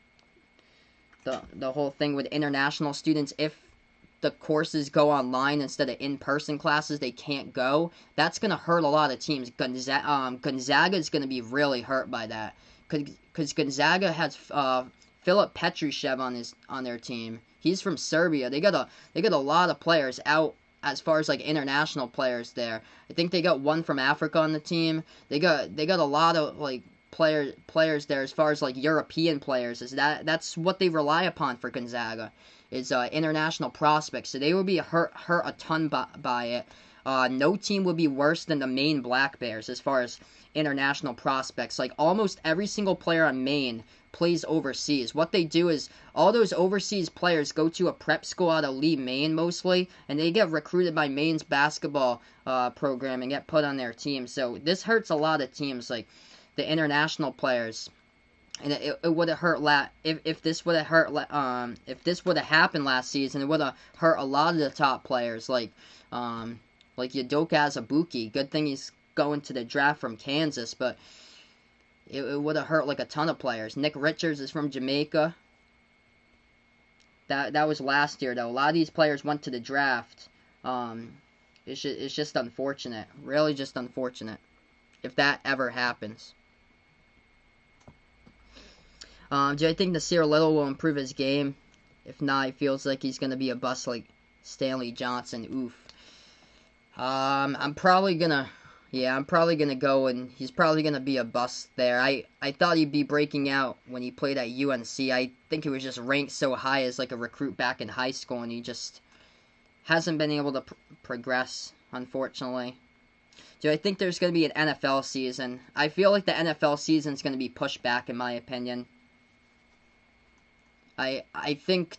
Speaker 1: whole thing with international students. If the courses go online instead of in-person classes, they can't go. That's going to hurt a lot of teams. Gonzaga is going to be really hurt by that, because Gonzaga has Filip Petrushev on their team. He's from Serbia. They got a lot of players out as far as like international players there. I think they got one from Africa on the team. They got a lot of like players there as far as like European players. That's what they rely upon for Gonzaga, is international prospects. So they would be hurt a ton by it. No team would be worse than the Maine Black Bears as far as international prospects. Like, almost every single player on Maine plays overseas. What they do is, all those overseas players go to a prep school out of Lee, Maine mostly, and they get recruited by Maine's basketball program and get put on their team. So this hurts a lot of teams, like the international players. And it would have hurt if this would have hurt if this would have happened last season, it would have hurt a lot of the top players, like Udoka Azubuike. Good thing he's going to the draft from Kansas, but it would have hurt like a ton of players. Nick Richards is from Jamaica. That was last year though. A lot of these players went to the draft. It's just unfortunate. Really just unfortunate if that ever happens. Do I think Nasir Little will improve his game? If not, he feels like he's going to be a bust like Stanley Johnson. Oof. I'm probably going to go, and he's probably going to be a bust there. I thought he'd be breaking out when he played at UNC. I think he was just ranked so high as like a recruit back in high school, and he just hasn't been able to progress, unfortunately. Do I think there's going to be an NFL season? I feel like the NFL season is going to be pushed back, in my opinion. I think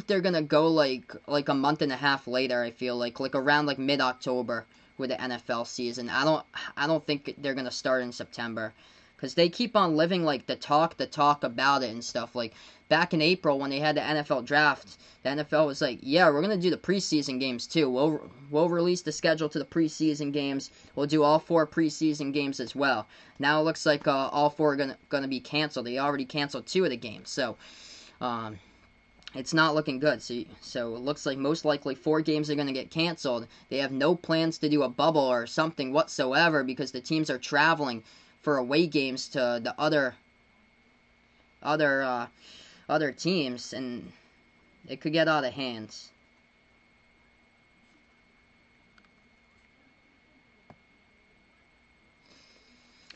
Speaker 1: they're gonna go like a month and a half later. I feel like around like mid-October with the NFL season. I don't think they're gonna start in September, because they keep on living like the talk about it and stuff. Like back in April when they had the NFL draft, the NFL was like, yeah, we're gonna do the preseason games too. We'll release the schedule to the preseason games. We'll do all 4 preseason games as well. Now it looks like all 4 are gonna be canceled. They already canceled 2 of the games, so it's not looking good. So it looks like most likely 4 games are gonna get canceled. They have no plans to do a bubble or something whatsoever, because the teams are traveling for away games to the other teams, and it could get out of hands.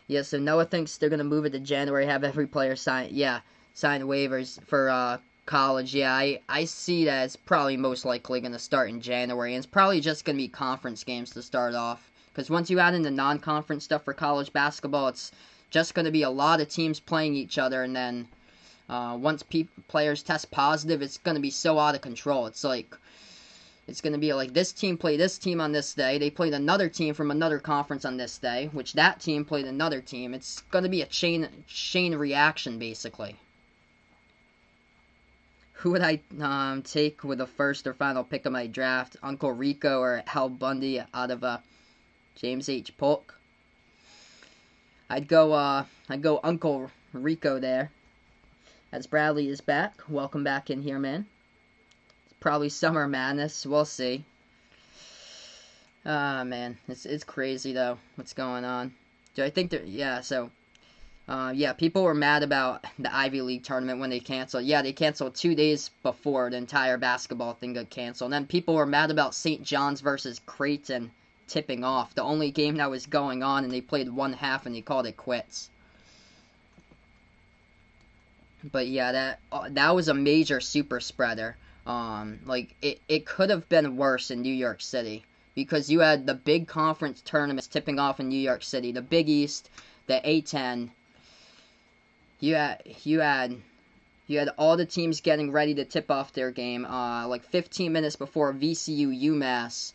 Speaker 1: Yeah, so Noah thinks they're going to move it to January, have every player sign waivers for college. Yeah, I see that it's probably most likely going to start in January, and it's probably just going to be conference games to start off. Because once you add in the non-conference stuff for college basketball, it's just going to be a lot of teams playing each other, and then once players test positive, it's going to be so out of control. It's going to be like this team played this team on this day. They played another team from another conference on this day, which that team played another team. It's going to be a chain reaction, basically. Who would I take with the first or final pick of my draft? Uncle Rico or Al Bundy out of James H. Polk? I'd go Uncle Rico there. As Bradley is back. Welcome back in here, man. It's probably summer madness. We'll see. Man. It's crazy, though, what's going on. Do I think that... Yeah, so... yeah, people were mad about the Ivy League tournament when they canceled. Yeah, they canceled 2 days before the entire basketball thing got canceled. And then people were mad about St. John's versus Creighton tipping off. The only game that was going on, and they played one half and they called it quits. But yeah, that was a major super spreader. Like it could have been worse in New York City, because you had the big conference tournaments tipping off in New York City, the Big East, the A10. You had all the teams getting ready to tip off their game. Like 15 minutes before VCU UMass,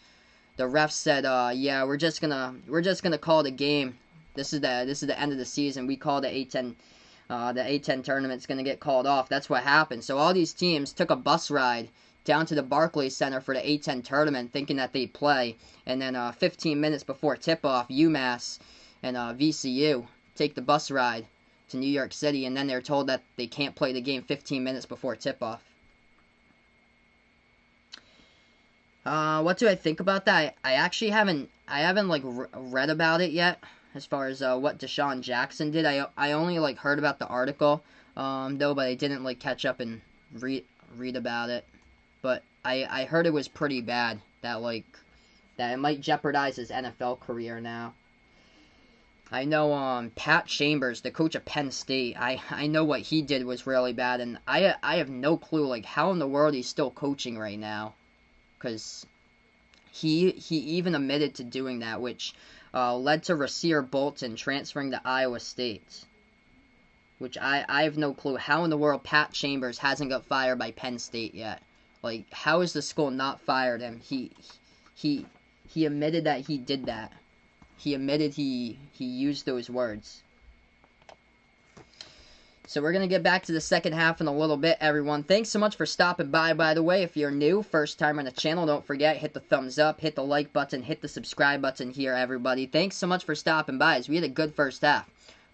Speaker 1: the ref said, "Yeah, we're just gonna call the game. This is the end of the season. We call the A10 tournament's going to get called off. That's what happened. So all these teams took a bus ride down to the Barclays Center for the A10 tournament, thinking that they'd play. And then 15 minutes before tip-off, UMass and VCU take the bus ride to New York City, and then they're told that they can't play the game 15 minutes before tip-off. What do I think about that? I actually haven't like read about it yet, as far as what Deshaun Jackson did. I only like heard about the article, though, but I didn't like catch up and read about it. But I heard it was pretty bad, that it might jeopardize his NFL career now. I know Pat Chambers, the coach of Penn State, I know what he did was really bad, and I have no clue like how in the world he's still coaching right now, because he even admitted to doing that, which led to Rasir Bolton transferring to Iowa State, which I have no clue how in the world Pat Chambers hasn't got fired by Penn State yet. Like, how is the school not fired him? He admitted that he did that. He admitted he used those words. So we're going to get back to the second half in a little bit, everyone. Thanks so much for stopping by the way. If you're new, first time on the channel, don't forget, hit the thumbs up, hit the like button, hit the subscribe button here, everybody. Thanks so much for stopping by, as we had a good first half.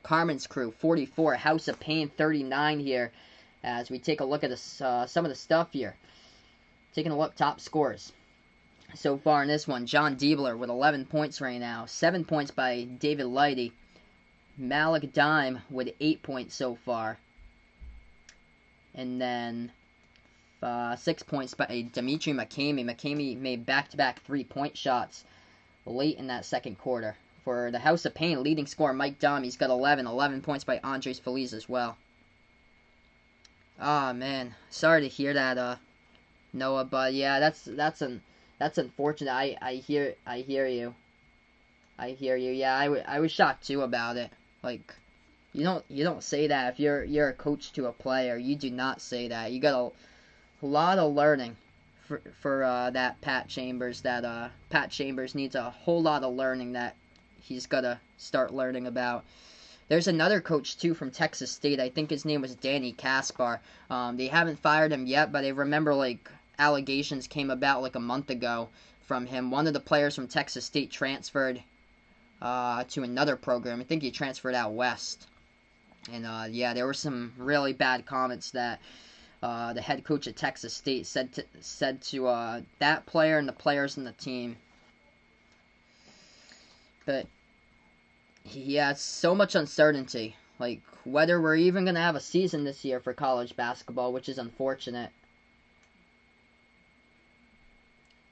Speaker 1: Carmen's crew, 44, House of Paign, 39 here, as we take a look at some of the stuff here. Taking a look, top scores so far in this one. John Diebler with 11 points right now. 7 points by David Lighty. Malik Dime with 8 points so far. And then 6 points by Dimitri McCamey. McCamey made back-to-back 3-point shots late in that second quarter. For the House of Paign, leading scorer Mike Dime, he's got 11. 11 points by Andres Feliz as well. Oh, man. Sorry to hear that, Noah, but yeah, that's unfortunate. I hear you. Yeah, I was shocked too about it. Like, you don't say that if you're a coach to a player. You do not say that. You got a lot of learning for that Pat Chambers. That Pat Chambers needs a whole lot of learning that he's gotta start learning about. There's another coach, too, from Texas State. I think his name was Danny Kaspar. They haven't fired him yet, but I remember, like, allegations came about, like, a month ago from him. One of the players from Texas State transferred to another program. I think he transferred out west. And, yeah, there were some really bad comments that the head coach at Texas State said to that player and the players in the team. But yeah, it's so much uncertainty. Like, whether we're even going to have a season this year for college basketball, which is unfortunate.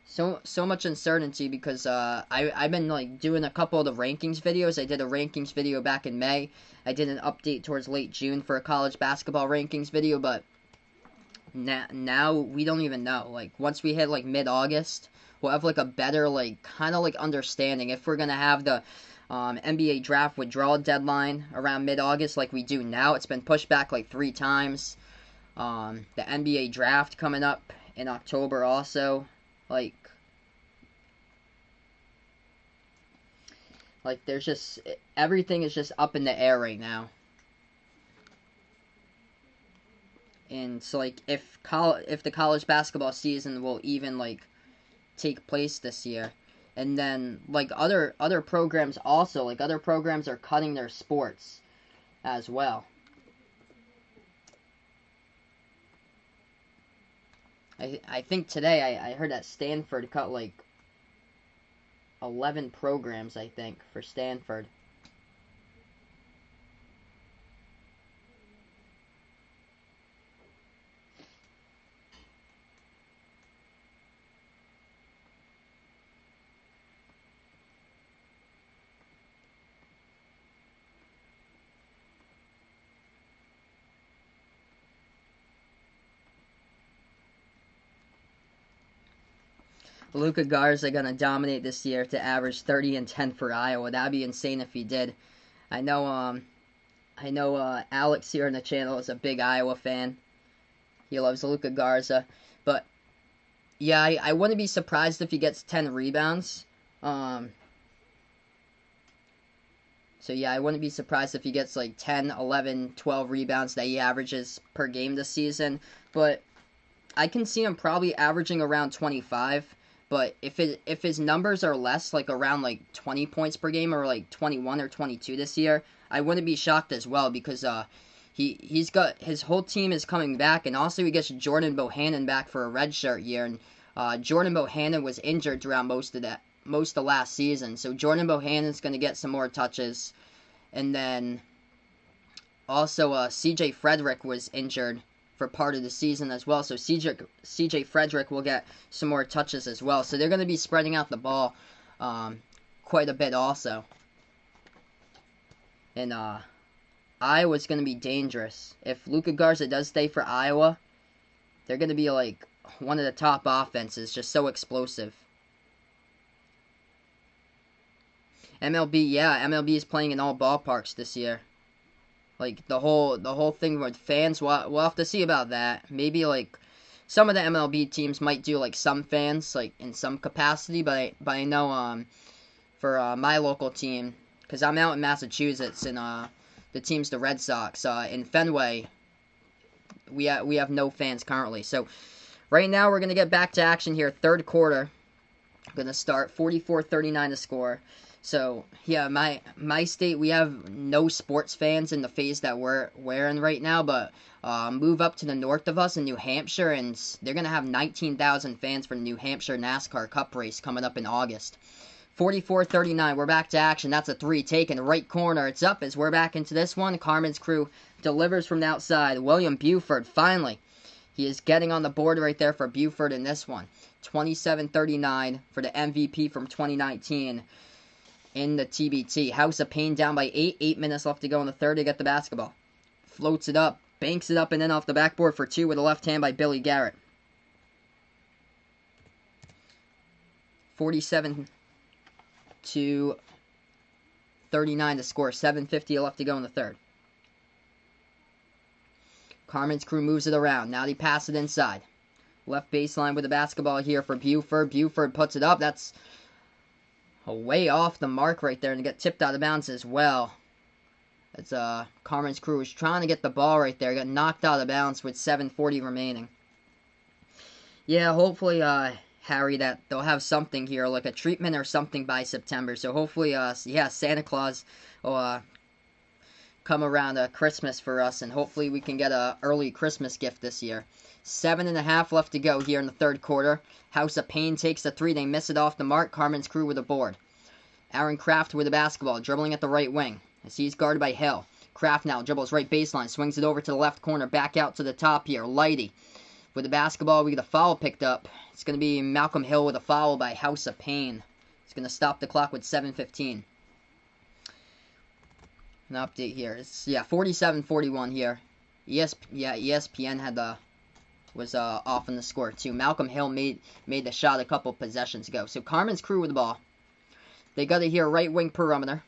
Speaker 1: So much uncertainty because I've been, like, doing a couple of the rankings videos. I did a rankings video back in May. I did an update towards late June for a college basketball rankings video, but now we don't even know. Like, once we hit, like, mid-August, we'll have, like, a better, like, kind of, like, understanding if we're going to have the NBA draft withdrawal deadline around mid-August like we do now. It's been pushed back like 3 times. The NBA draft coming up in October also. Like there's just, everything is just up in the air right now. And so, like, if the college basketball season will even, like, take place this year. And then, like, other programs also, like, other programs are cutting their sports as well. I think today I heard that Stanford cut, like, 11 programs, I think, for Stanford. Luka Garza gonna dominate this year to average 30 and 10 for Iowa. That'd be insane if he did. I know Alex here on the channel is a big Iowa fan. He loves Luka Garza, but yeah, I wouldn't be surprised if he gets 10 rebounds. So yeah, I wouldn't be surprised if he gets like 10, 11, 12 rebounds that he averages per game this season. But I can see him probably averaging around 25. But if his numbers are less, like around like 20 points per game or like 21 or 22 this year, I wouldn't be shocked as well, because he's got his whole team is coming back, and also he gets Jordan Bohannon back for a redshirt year, and Jordan Bohannon was injured throughout most of last season, so Jordan Bohannon's going to get some more touches, and then also C.J. Frederick was injured for part of the season as well, so C.J. Frederick will get some more touches as well. So they're going to be spreading out the ball quite a bit also. And Iowa's going to be dangerous. If Luka Garza does stay for Iowa, they're going to be like one of the top offenses, just so explosive. MLB is playing in all ballparks this year. Like, the whole thing with fans, we'll have to see about that. Maybe, like, some of the MLB teams might do, like, some fans, like, in some capacity, but I know, for, my local team, because I'm out in Massachusetts, and, the team's the Red Sox, in Fenway, we have no fans currently. So, right now, we're going to get back to action here, third quarter. I'm going to start 44-39 to score. So, yeah, my state, we have no sports fans in the phase that we're in right now, but move up to the north of us in New Hampshire, and they're going to have 19,000 fans for the New Hampshire NASCAR Cup race coming up in August. 44-39, we're back to action. That's a three taken, right corner. It's up as we're back into this one. Carmen's crew delivers from the outside. William Buford, finally. He is getting on the board right there for Buford in this one. 27-39 for the MVP from 2019. In the TBT. House of Paign down by 8. 8 minutes left to go in the third to get the basketball. Floats it up. Banks it up and then off the backboard for 2 with a left hand by Billy Garrett. 47-39 to score. 7:50 left to go in the third. Carmen's crew moves it around. Now they pass it inside. Left baseline with the basketball here for Buford. Buford puts it up. That's way off the mark right there, and get tipped out of bounds as well. It's Carmen's crew was trying to get the ball right there. Got knocked out of bounds with 7:40 remaining. Yeah, hopefully, Harry, that they'll have something here, like a treatment or something by September. So hopefully, yeah, Santa Claus will come around Christmas for us, and hopefully we can get a early Christmas gift this year. 7.5 left to go here in the third quarter. House of Paign takes the three. They miss it off the mark. Carmen's crew with a board. Aaron Kraft with the basketball, dribbling at the right wing as he's guarded by Hill. Kraft now dribbles right baseline, swings it over to the left corner, back out to the top here. Lighty with the basketball. We get a foul picked up. It's going to be Malcolm Hill with a foul by House of Paign. It's going to stop the clock with 7:15. An update here. It's 47-41 here. ESPN had was off in the score too. Malcolm Hill made the shot a couple possessions ago. So Carmen's crew with the ball. They got it here, right wing perimeter.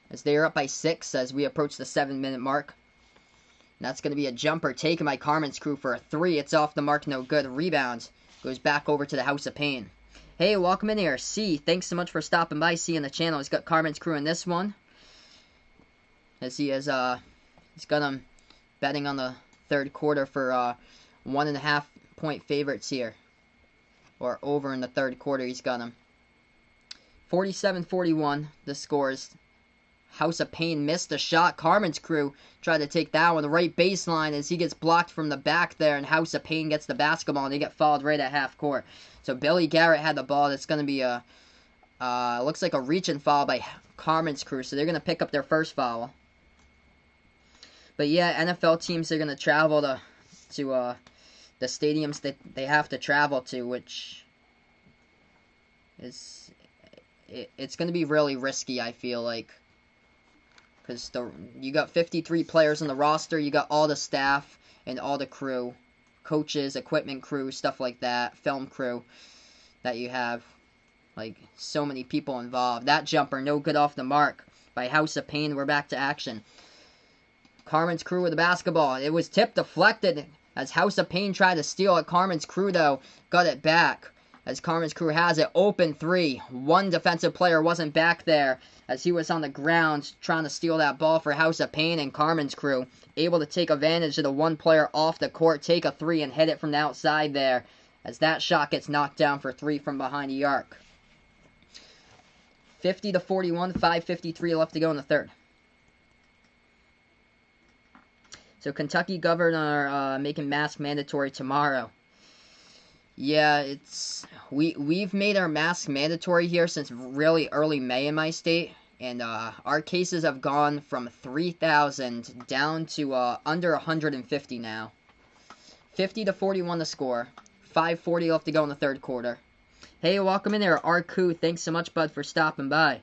Speaker 1: As they are up by 6 as we approach the 7-minute mark. And that's going to be a jumper taken by Carmen's crew for a 3. It's off the mark, no good. Rebound goes back over to the House of Paign. Hey, welcome in here. C, thanks so much for stopping by. C in the channel. He's got Carmen's crew in this one. As he has, he's got him betting on the third quarter for 1.5 point favorites here. Or over in the third quarter, he's got him. 47-41, the scores. House of Paign missed a shot. Carmen's crew tried to take that one. The right baseline as he gets blocked from the back there. And House of Paign gets the basketball and they get fouled right at half court. So Billy Garrett had the ball. That's going to be a, looks like a reach and foul by Carmen's crew. So they're going to pick up their first foul. But yeah, NFL teams are going to travel to the stadiums that they have to travel to, which is, it's going to be really risky, I feel like. Because you got 53 players on the roster, you got all the staff and all the crew, coaches, equipment crew, stuff like that, film crew that you have. Like, so many people involved. That jumper, no good off the mark by House of Paign. We're back to action. Carmen's crew with the basketball. It was tipped, deflected as House of Paign tried to steal it. Carmen's crew, though, got it back. as Carmen's crew has it. Open three. One defensive player wasn't back there as he was on the ground trying to steal that ball for House of Paign, and Carmen's crew able to take advantage of the one player off the court, take a three, and hit it from the outside there as that shot gets knocked down for three from behind the arc. 50-41, 5:53 left to go in the third. So Kentucky governor making mask mandatory tomorrow. Yeah, we've made our masks mandatory here since really early May in my state, and our cases have gone from 3,000 down to under 150 now. 50-41 the score. 5:40 left to go in the third quarter. Hey, welcome in there, Arku. Thanks so much, bud, for stopping by.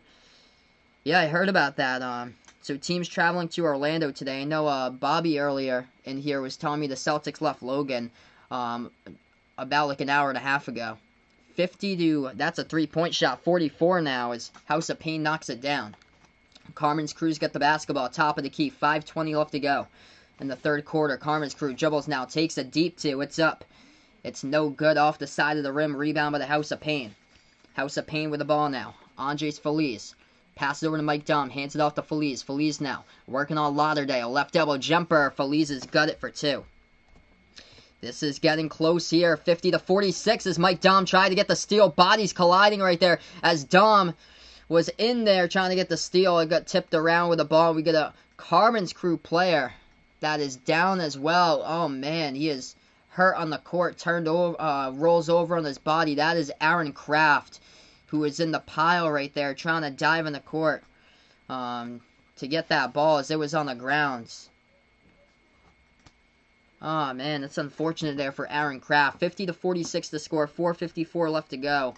Speaker 1: Yeah, I heard about that. So teams traveling to Orlando today. I know Bobby earlier in here was telling me the Celtics left Logan about like an hour and a half ago. 50 to, that's a three-point shot. 44 now as House of Paign knocks it down. Carmen's crew's got the basketball, top of the key. 5:20 left to go in the third quarter. Carmen's crew dribbles now, takes a deep two. It's up. It's no good off the side of the rim. Rebound by the House of Paign. House of Paign with the ball now. Andres Feliz. Passes over to Mike Dom. Hands it off to Feliz. Feliz now. Working on Lauderdale. Left elbow jumper. Feliz has got it for two. This is getting close here. 50-46 as Mike Dom tried to get the steal. Bodies colliding right there as Dom was in there trying to get the steal. It got tipped around with the ball. We get a Carmen's crew player that is down as well. Oh, man. He is hurt on the court. Turned over, rolls over on his body. That is Aaron Kraft, who is in the pile right there, trying to dive in the court to get that ball as it was on the grounds. Oh, man, that's unfortunate there for Aaron Kraft. 50-46 to score, 4:54 left to go.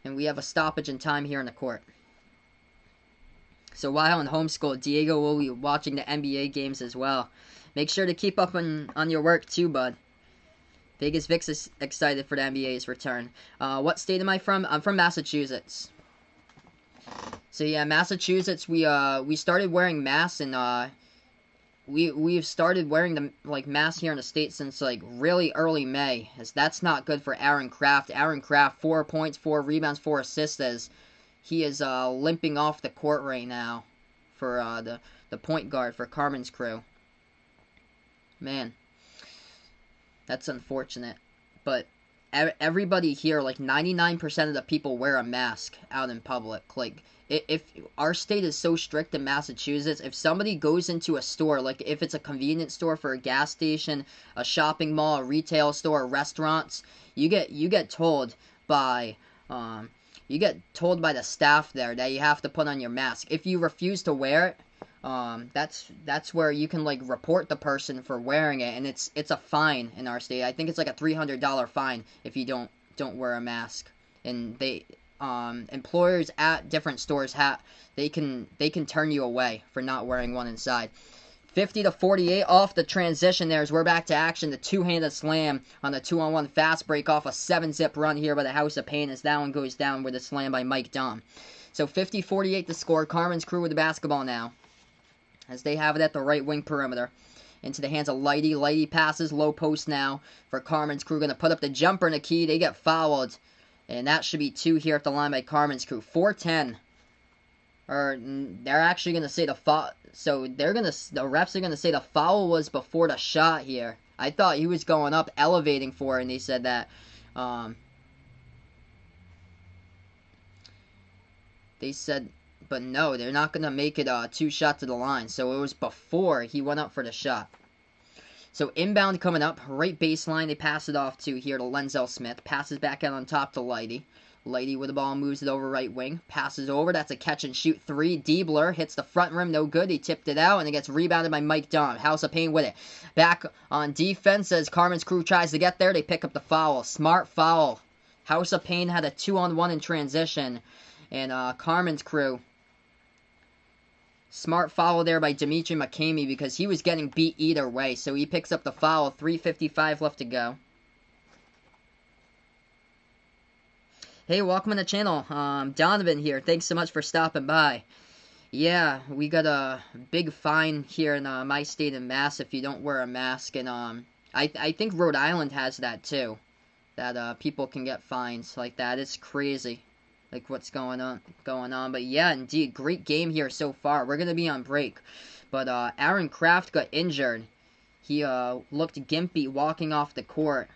Speaker 1: And we have a stoppage in time here in the court. So while in homeschool, Diego will be watching the NBA games as well. Make sure to keep up on your work too, bud. Vegas Vic's is excited for the NBA's return. What state am I from? I'm from Massachusetts. So yeah, Massachusetts. We started wearing masks, and we've started wearing the masks here in the state since really early May. As that's not good for Aaron Kraft. Aaron Kraft, 4 points, 4 rebounds, 4 assists. As he is limping off the court right now for the point guard for Carmen's crew. Man. That's unfortunate. But everybody here, 99% of the people wear a mask out in public. If our state is so strict in Massachusetts, if somebody goes into a store, if it's a convenience store for a gas station, a shopping mall, a retail store, restaurants, you get told by the staff there that you have to put on your mask. If you refuse to wear it, that's where you can report the person for wearing it, and it's a fine in our state. I think it's a $300 fine if you don't wear a mask. And they employers at different stores they can turn you away for not wearing one inside. 50-48 off the transition there as we're back to action. The two-handed slam on the 2-on-1 fast break off a 7-zip run here by the House of Paign as that one goes down with a slam by Mike Dom. So 50-48 to score. Carmen's crew with the basketball now, as they have it at the right wing perimeter. Into the hands of Lighty. Lighty passes low post now for Carmen's crew. Going to put up the jumper in the key. They get fouled. And that should be 2 here at the line by Carmen's crew. 4-10. Or they're actually going to say the foul. So the refs are going to say the foul was before the shot here. I thought he was going up, elevating for it, and they said that. They said, but no, they're not going to make it 2 shots to the line. So it was before he went up for the shot. So inbound coming up, right baseline. They pass it off to here to Lenzel Smith. Passes back out on top to Lighty. Lighty with the ball, moves it over right wing. Passes over, that's a catch and shoot 3. Diebler hits the front rim, no good. He tipped it out, and it gets rebounded by Mike Dom. House of Paign with it. Back on defense as Carmen's crew tries to get there. They pick up the foul. Smart foul. House of Paign had a 2-on-1 in transition. And Carmen's crew, smart foul there by Dimitri McCamey because he was getting beat either way. So he picks up the foul. 3:55 left to go. Hey, welcome to the channel. Donovan here. Thanks so much for stopping by. Yeah, we got a big fine here in my state of Mass if you don't wear a mask. And I think Rhode Island has that too. that people can get fines like that. It's crazy, like what's going on. But yeah, indeed, great game here so far. We're gonna be on break, but Aaron Kraft got injured. He looked gimpy walking off the court,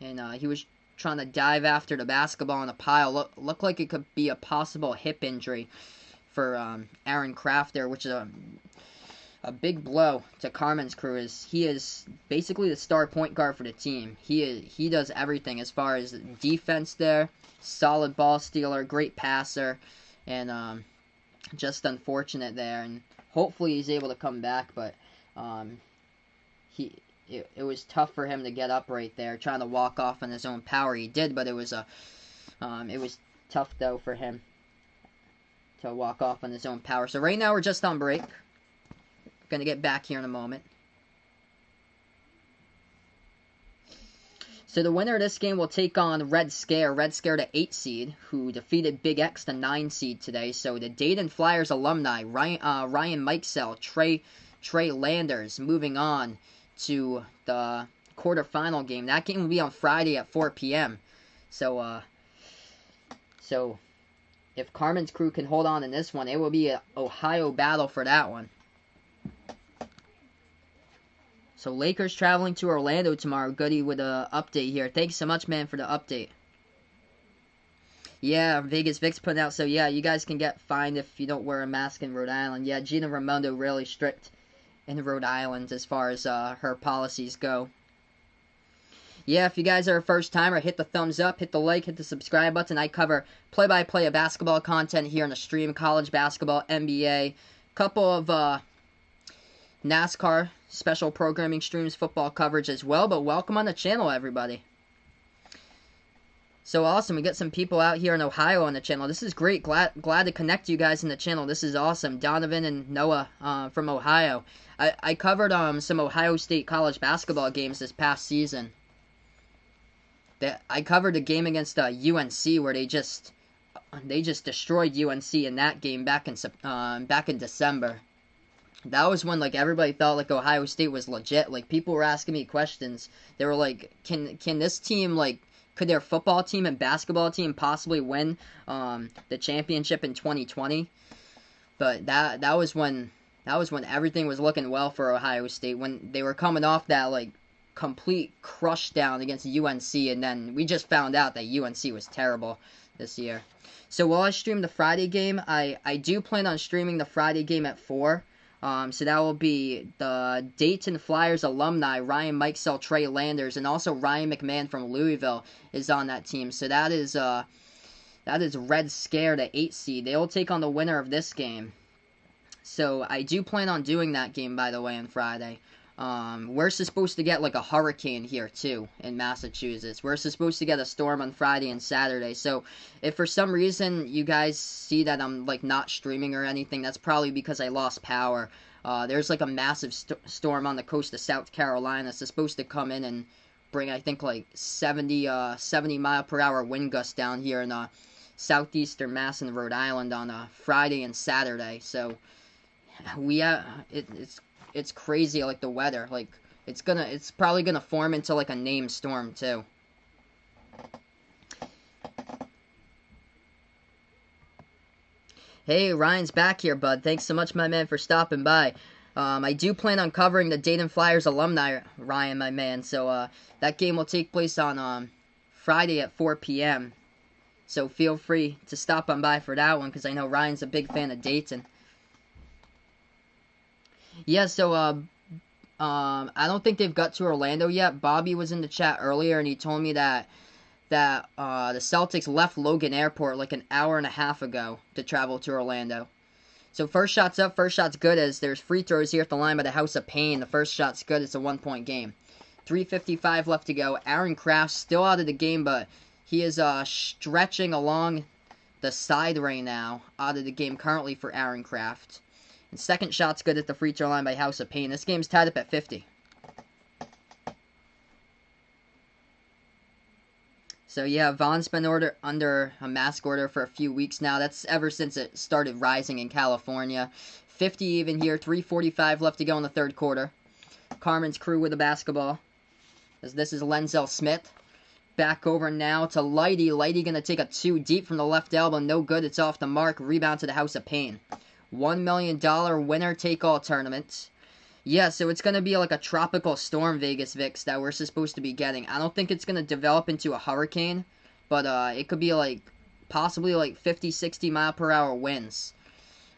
Speaker 1: and he was trying to dive after the basketball in a pile. Looked like it could be a possible hip injury for Aaron Kraft there, which is a big blow to Carmen's crew. He is basically the star point guard for the team. He does everything as far as defense there, solid ball stealer, great passer, and just unfortunate there. And hopefully he's able to come back, but it was tough for him to get up right there, trying to walk off on his own power. He did, but it was tough though for him to walk off on his own power. So right now we're just on break. Gonna get back here in a moment. So the winner of this game will take on Red Scare. Red Scare, the 8 seed, who defeated Big X, the 9 seed today. So the Dayton Flyers alumni, Ryan Mikesell, Trey Landers, moving on to the quarterfinal game. That game will be on Friday at 4 p.m. So if Carmen's crew can hold on in this one, it will be an Ohio battle for that one. So Lakers traveling to Orlando tomorrow. Goody with an update here. Thanks so much, man, for the update. Yeah, Vegas Vic's putting out. So yeah, you guys can get fined if you don't wear a mask in Rhode Island. Yeah, Gina Raimondo really strict in Rhode Island as far as her policies go. Yeah, if you guys are a first timer, hit the thumbs up, hit the like, hit the subscribe button. I cover play-by-play of basketball content here on the stream, college basketball, NBA, couple of NASCAR special programming streams, football coverage as well. But welcome on the channel, everybody. So awesome. We got some people out here in Ohio on the channel. This is great. Glad to connect you guys in the channel. This is awesome. Donovan and Noah from Ohio. I covered some Ohio State college basketball games this past season. I covered a game against UNC where they just destroyed UNC in that game back in December. That was when, like, everybody thought, like, Ohio State was legit. Like, people were asking me questions. They were like, can this team, like, could their football team and basketball team possibly win the championship in 2020? But that was when everything was looking well for Ohio State, when they were coming off that, like, complete crush down against UNC, and then we just found out that UNC was terrible this year. So while I stream the Friday game, I do plan on streaming the Friday game at 4. So that will be the Dayton Flyers alumni, Ryan Mikesell, Trey Landers, and also Ryan McMahon from Louisville is on that team. So that is Red Scare, the 8 seed. They will take on the winner of this game. So I do plan on doing that game, by the way, on Friday. We're supposed to get like a hurricane here too in Massachusetts. We're supposed to get a storm on Friday and Saturday. So if for some reason you guys see that I'm like not streaming or anything, that's probably because I lost power. There's like a massive storm on the coast of South Carolina. It's supposed to come in and bring, I think, like 70 mile per hour wind gusts down here in southeastern Mass and Rhode Island on Friday and Saturday. So it's crazy, like the weather. Like it's probably gonna form into like a named storm too. Hey, Ryan's back here, bud. Thanks so much, my man, for stopping by. I do plan on covering the Dayton Flyers alumni, Ryan, my man. So that game will take place on Friday at 4 p.m. So feel free to stop on by for that one, because I know Ryan's a big fan of Dayton. Yeah, so I don't think they've got to Orlando yet. Bobby was in the chat earlier, and he told me that the Celtics left Logan Airport like an hour and a half ago to travel to Orlando. So first shot's up, first shot's good, as there's free throws here at the line by the House of Paign. The first shot's good. It's a 1-point game. 3:55 left to go. Aaron Kraft still out of the game, but he is stretching along the side right now, out of the game currently for Aaron Kraft. And second shot's good at the free throw line by House of Paign. This game's tied up at 50. So yeah, Vaughn's been under a mask order for a few weeks now. That's ever since it started rising in California. 50 even here. 3:45 left to go in the third quarter. Carmen's crew with the basketball, as this is Lenzel Smith Back over now to Lighty. Lighty going to take a 2 deep from the left elbow. No good. It's off the mark. Rebound to the House of Paign. $1 million winner-take-all tournament. Yeah, so it's going to be like a tropical storm Vegas VIX that we're supposed to be getting. I don't think it's going to develop into a hurricane, but it could be like possibly like 50, 60 mile per hour winds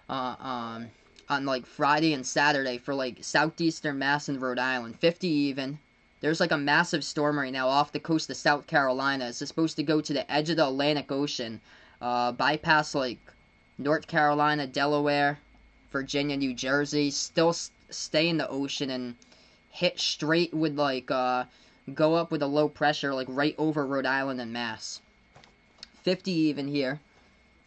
Speaker 1: on like Friday and Saturday for like southeastern Mass and Rhode Island. 50 even. There's like a massive storm right now off the coast of South Carolina. It's supposed to go to the edge of the Atlantic Ocean, bypass like North Carolina, Delaware, Virginia, New Jersey, still stay in the ocean and hit straight with like go up with a low pressure like right over Rhode Island and Mass. 50 even here.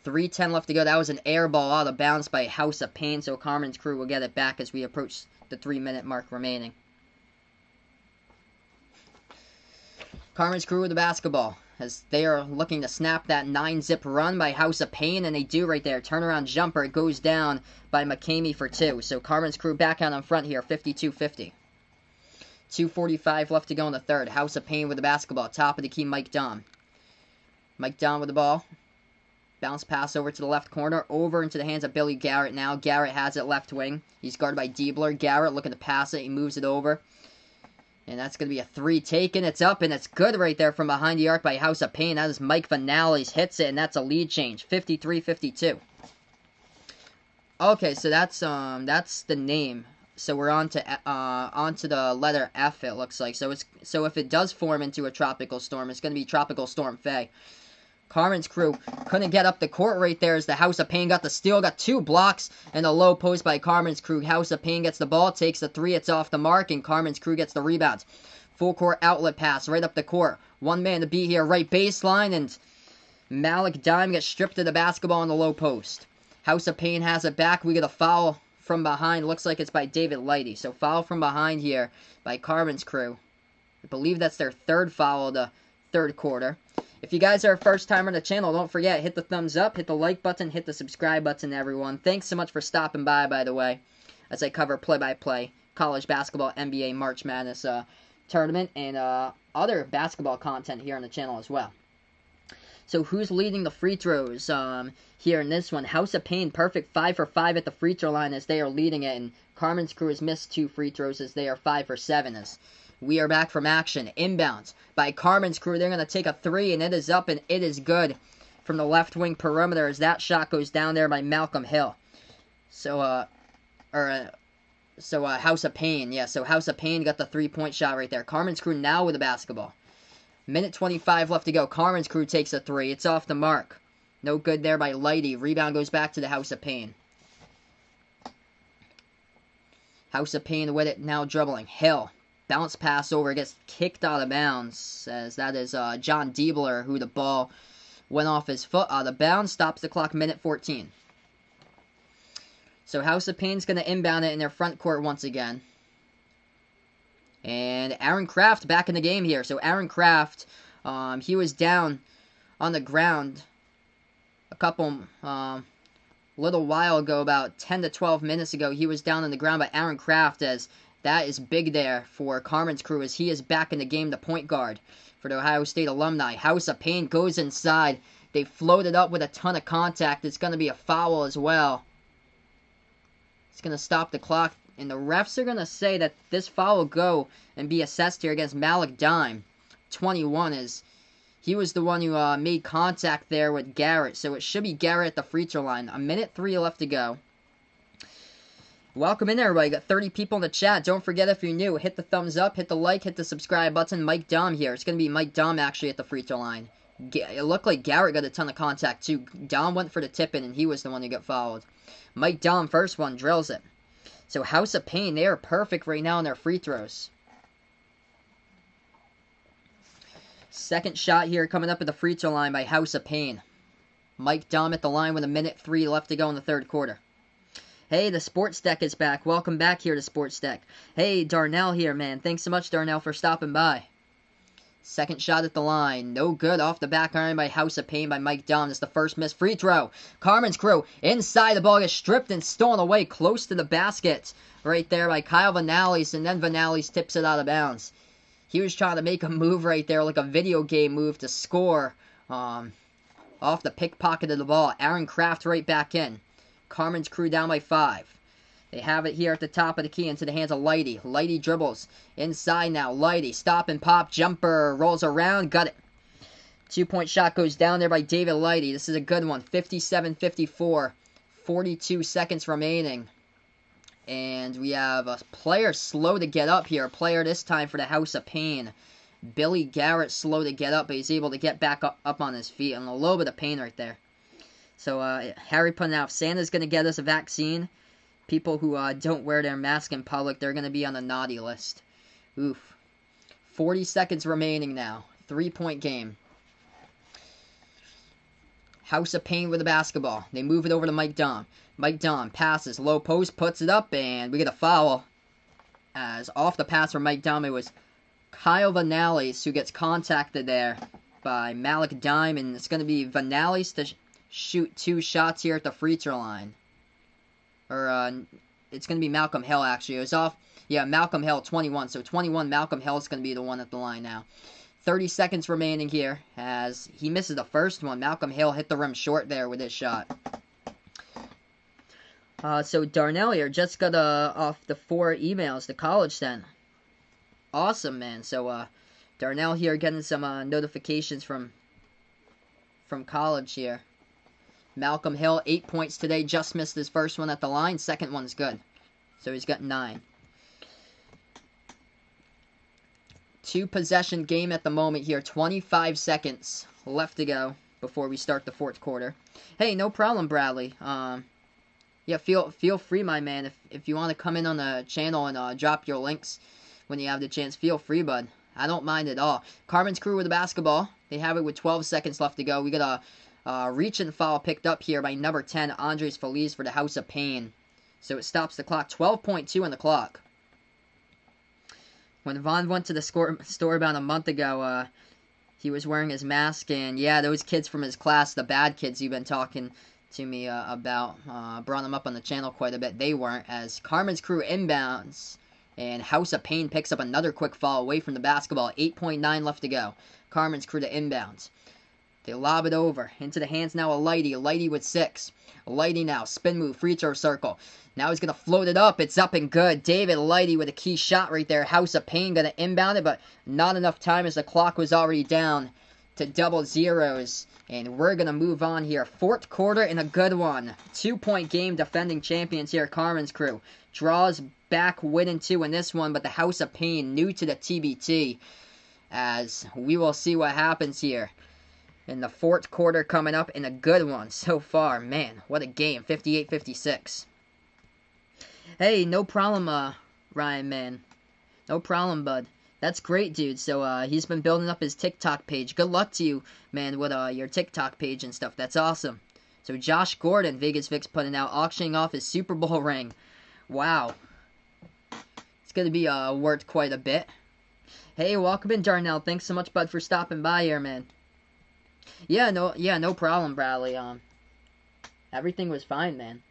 Speaker 1: 3:10 left to go. That was an air ball out of bounds by House of Paign, so Carmen's crew will get it back as we approach the 3-minute mark remaining. Carmen's crew with the basketball as they are looking to snap that 9-zip run by House of Paign, and they do right there. Turnaround jumper. It goes down by McCamey for 2. So Carmen's crew back out on front here, 52-50. 2:45 left to go in the third. House of Paign with the basketball. Top of the key, Mike Dom. Mike Dom with the ball. Bounce pass over to the left corner. Over into the hands of Billy Garrett now. Garrett has it left wing. He's guarded by Diebler. Garrett looking to pass it. He moves it over. And that's going to be a 3 taken. It's up, and it's good right there from behind the arc by House of Paign. That is Mike Vanales. Hits it, and that's a lead change. 53-52. Okay, so that's the name. So we're on to the letter F, it looks like. So if it does form into a tropical storm, it's going to be Tropical Storm Faye. Carmen's crew couldn't get up the court right there as the House of Paign got the steal. Got 2 blocks and a low post by Carmen's crew. House of Paign gets the ball, takes the 3. It's off the mark, and Carmen's crew gets the rebound. Full court outlet pass right up the court. One man to beat here, right baseline, and Malik Dime gets stripped of the basketball on the low post. House of Paign has it back. We get a foul from behind. Looks like it's by David Lighty. So foul from behind here by Carmen's crew. I believe that's their 3rd foul of the 3rd quarter. If you guys are a first timer on the channel, don't forget, hit the thumbs up, hit the like button, hit the subscribe button, everyone. Thanks so much for stopping by the way, as I cover play-by-play college basketball, NBA, March Madness tournament, and other basketball content here on the channel as well. So who's leading the free throws here in this one? House of Paign, perfect 5 for 5 at the free throw line as they are leading it, and Carmen's crew has missed 2 free throws as they are 5 for 7 as we are back from action. Inbounds by Carmen's crew. They're going to take a 3, and it is up, and it is good from the left wing perimeter as that shot goes down there by Malcolm Hill. So, House of Paign. Yeah, so House of Paign got the 3-point shot right there. Carmen's crew now with the basketball. Minute 25 left to go. Carmen's crew takes a 3. It's off the mark. No good there by Lighty. Rebound goes back to the House of Paign. House of Paign with it now dribbling. Hill. Bounce pass over, gets kicked out of bounds, as that is John Diebler, who the ball went off his foot out of bounds. Stops the clock, minute 14. So House of Paign is going to inbound it in their front court once again. And Aaron Kraft back in the game here. So Aaron Kraft, he was down on the ground a couple, little while ago, about 10 to 12 minutes ago. He was down on the ground, but Aaron Kraft, as that is big there for Carmen's crew as he is back in the game, the point guard for the Ohio State alumni. House of Paign goes inside. They floated up with a ton of contact. It's going to be a foul as well. It's going to stop the clock. And the refs are going to say that this foul will go and be assessed here against Malik Dime. 21 is he was the one who made contact there with Garrett. So it should be Garrett at the free throw line. A minute 3 left to go. Welcome in, everybody. Got 30 people in the chat. Don't forget, if you're new, hit the thumbs up, hit the like, hit the subscribe button. Mike Dom here. It's going to be Mike Dom actually at the free throw line. It looked like Garrett got a ton of contact too. Dom went for the tip-in, and he was the one who got fouled. Mike Dom, first one, drills it. So House of Paign, they are perfect right now in their free throws. Second shot here coming up at the free throw line by House of Paign. Mike Dom at the line with a minute 3 left to go in the 3rd quarter. Hey, the Sports Deck is back. Welcome back here to Sports Deck. Hey, Darnell here, man. Thanks so much, Darnell, for stopping by. Second shot at the line. No good. Off the back iron by House of Paign by Mike Dom. That's the first missed free throw. Carmen's crew inside. The ball gets stripped and stolen away close to the basket. Right there by Kyle Vanales. And then Vanales tips it out of bounds. He was trying to make a move right there, like a video game move to score off the pickpocket of the ball. Aaron Kraft right back in. Carmen's crew down by 5. They have it here at the top of the key into the hands of Lighty. Lighty dribbles inside now. Lighty, stop and pop, jumper, rolls around, got it. 2-point shot goes down there by David Lighty. This is a good one. 57-54. 42 seconds remaining. And we have a player slow to get up here. A player this time for the House of Paign. Billy Garrett slow to get up, but he's able to get back up on his feet. And a little bit of pain right there. So Harry putting out, if Santa's going to get us a vaccine, people who don't wear their mask in public, they're going to be on the naughty list. Oof. 40 seconds remaining now. 3-point game. House of Paign with the basketball. They move it over to Mike Dom. Mike Dom passes, low post, puts it up, and we get a foul. As off the pass from Mike Dom, it was Kyle Vanales who gets contacted there by Malik Dime, and it's going to be Vanales to shoot 2 shots here at the free throw line. Or, it's going to be Malcolm Hill, actually. It was off, yeah, Malcolm Hill, 21. So 21, Malcolm Hill is going to be the one at the line now. 30 seconds remaining here as he misses the first one. Malcolm Hill hit the rim short there with his shot. So Darnell here just got off the 4 emails the college sent. Awesome, man. So Darnell here getting some notifications from college here. Malcolm Hill, 8 points today. Just missed his first one at the line. Second one's good. So he's got 9. 2-possession game at the moment here. 25 seconds left to go before we start the 4th quarter. Hey, no problem, Bradley. Yeah, feel free, my man. If you want to come in on the channel and drop your links when you have the chance, feel free, bud. I don't mind at all. Carmen's crew with the basketball. They have it with 12 seconds left to go. We got a reach and foul picked up here by number 10, Andres Feliz for the House of Paign. So it stops the clock. 12.2 on the clock. When Vaughn went to the store about a month ago, he was wearing his mask, and yeah, those kids from his class, the bad kids you've been talking to me about, brought them up on the channel quite a bit. They weren't, as Carmen's crew inbounds, and House of Paign picks up another quick foul away from the basketball. 8.9 left to go. Carmen's crew to inbounds. They lob it over into the hands now of Lighty. Lighty with 6. Lighty now, spin move, free throw circle. Now he's going to float it up. It's up and good. David Lighty with a key shot right there. House of Paign going to inbound it, but not enough time as the clock was already down to double zeros. And we're going to move on here. 4th quarter and a good one. 2-point game, defending champions here, Carmen's crew. Draws back, winning 2 in this one, but the House of Paign new to the TBT. As we will see what happens here in the 4th quarter coming up, and a good one so far. Man, what a game. 58-56. Hey, no problem, Ryan, man. No problem, bud. That's great, dude. So, he's been building up his TikTok page. Good luck to you, man, with your TikTok page and stuff. That's awesome. So, Josh Gordon, Vegas Vic's putting out, auctioning off his Super Bowl ring. Wow. It's going to be worth quite a bit. Hey, welcome in, Darnell. Thanks so much, bud, for stopping by here, man. Yeah, no problem, Bradley. Everything was fine, man.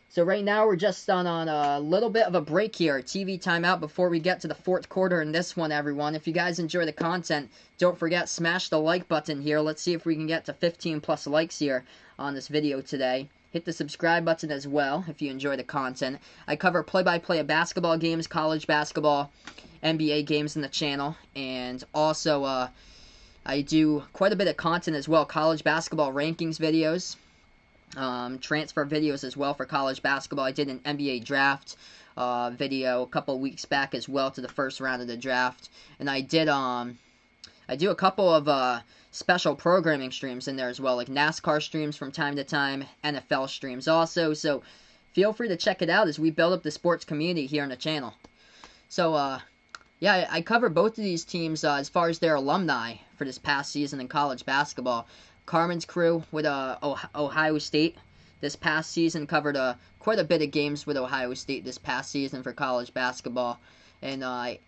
Speaker 1: So right now we're just on a little bit of a break here, TV timeout before we get to the 4th quarter in this one, everyone. If you guys enjoy the content, don't forget, smash the like button here. Let's see if we can get to 15 plus likes here on this video today. Hit the subscribe button as well if you enjoy the content. I cover play-by-play of basketball games, college basketball, NBA games in the channel, and also I do quite a bit of content as well, college basketball rankings videos. Transfer videos as well for college basketball. I did an NBA draft video a couple weeks back as well to the first round of the draft, and I do a couple of special programming streams in there as well, like NASCAR streams from time to time, NFL streams also. So feel free to check it out as we build up the sports community here on the channel. So yeah, I cover both of these teams as far as their alumni for this past season in college basketball. Carmen's crew with Ohio State this past season covered quite a bit of games with Ohio State this past season for college basketball. And I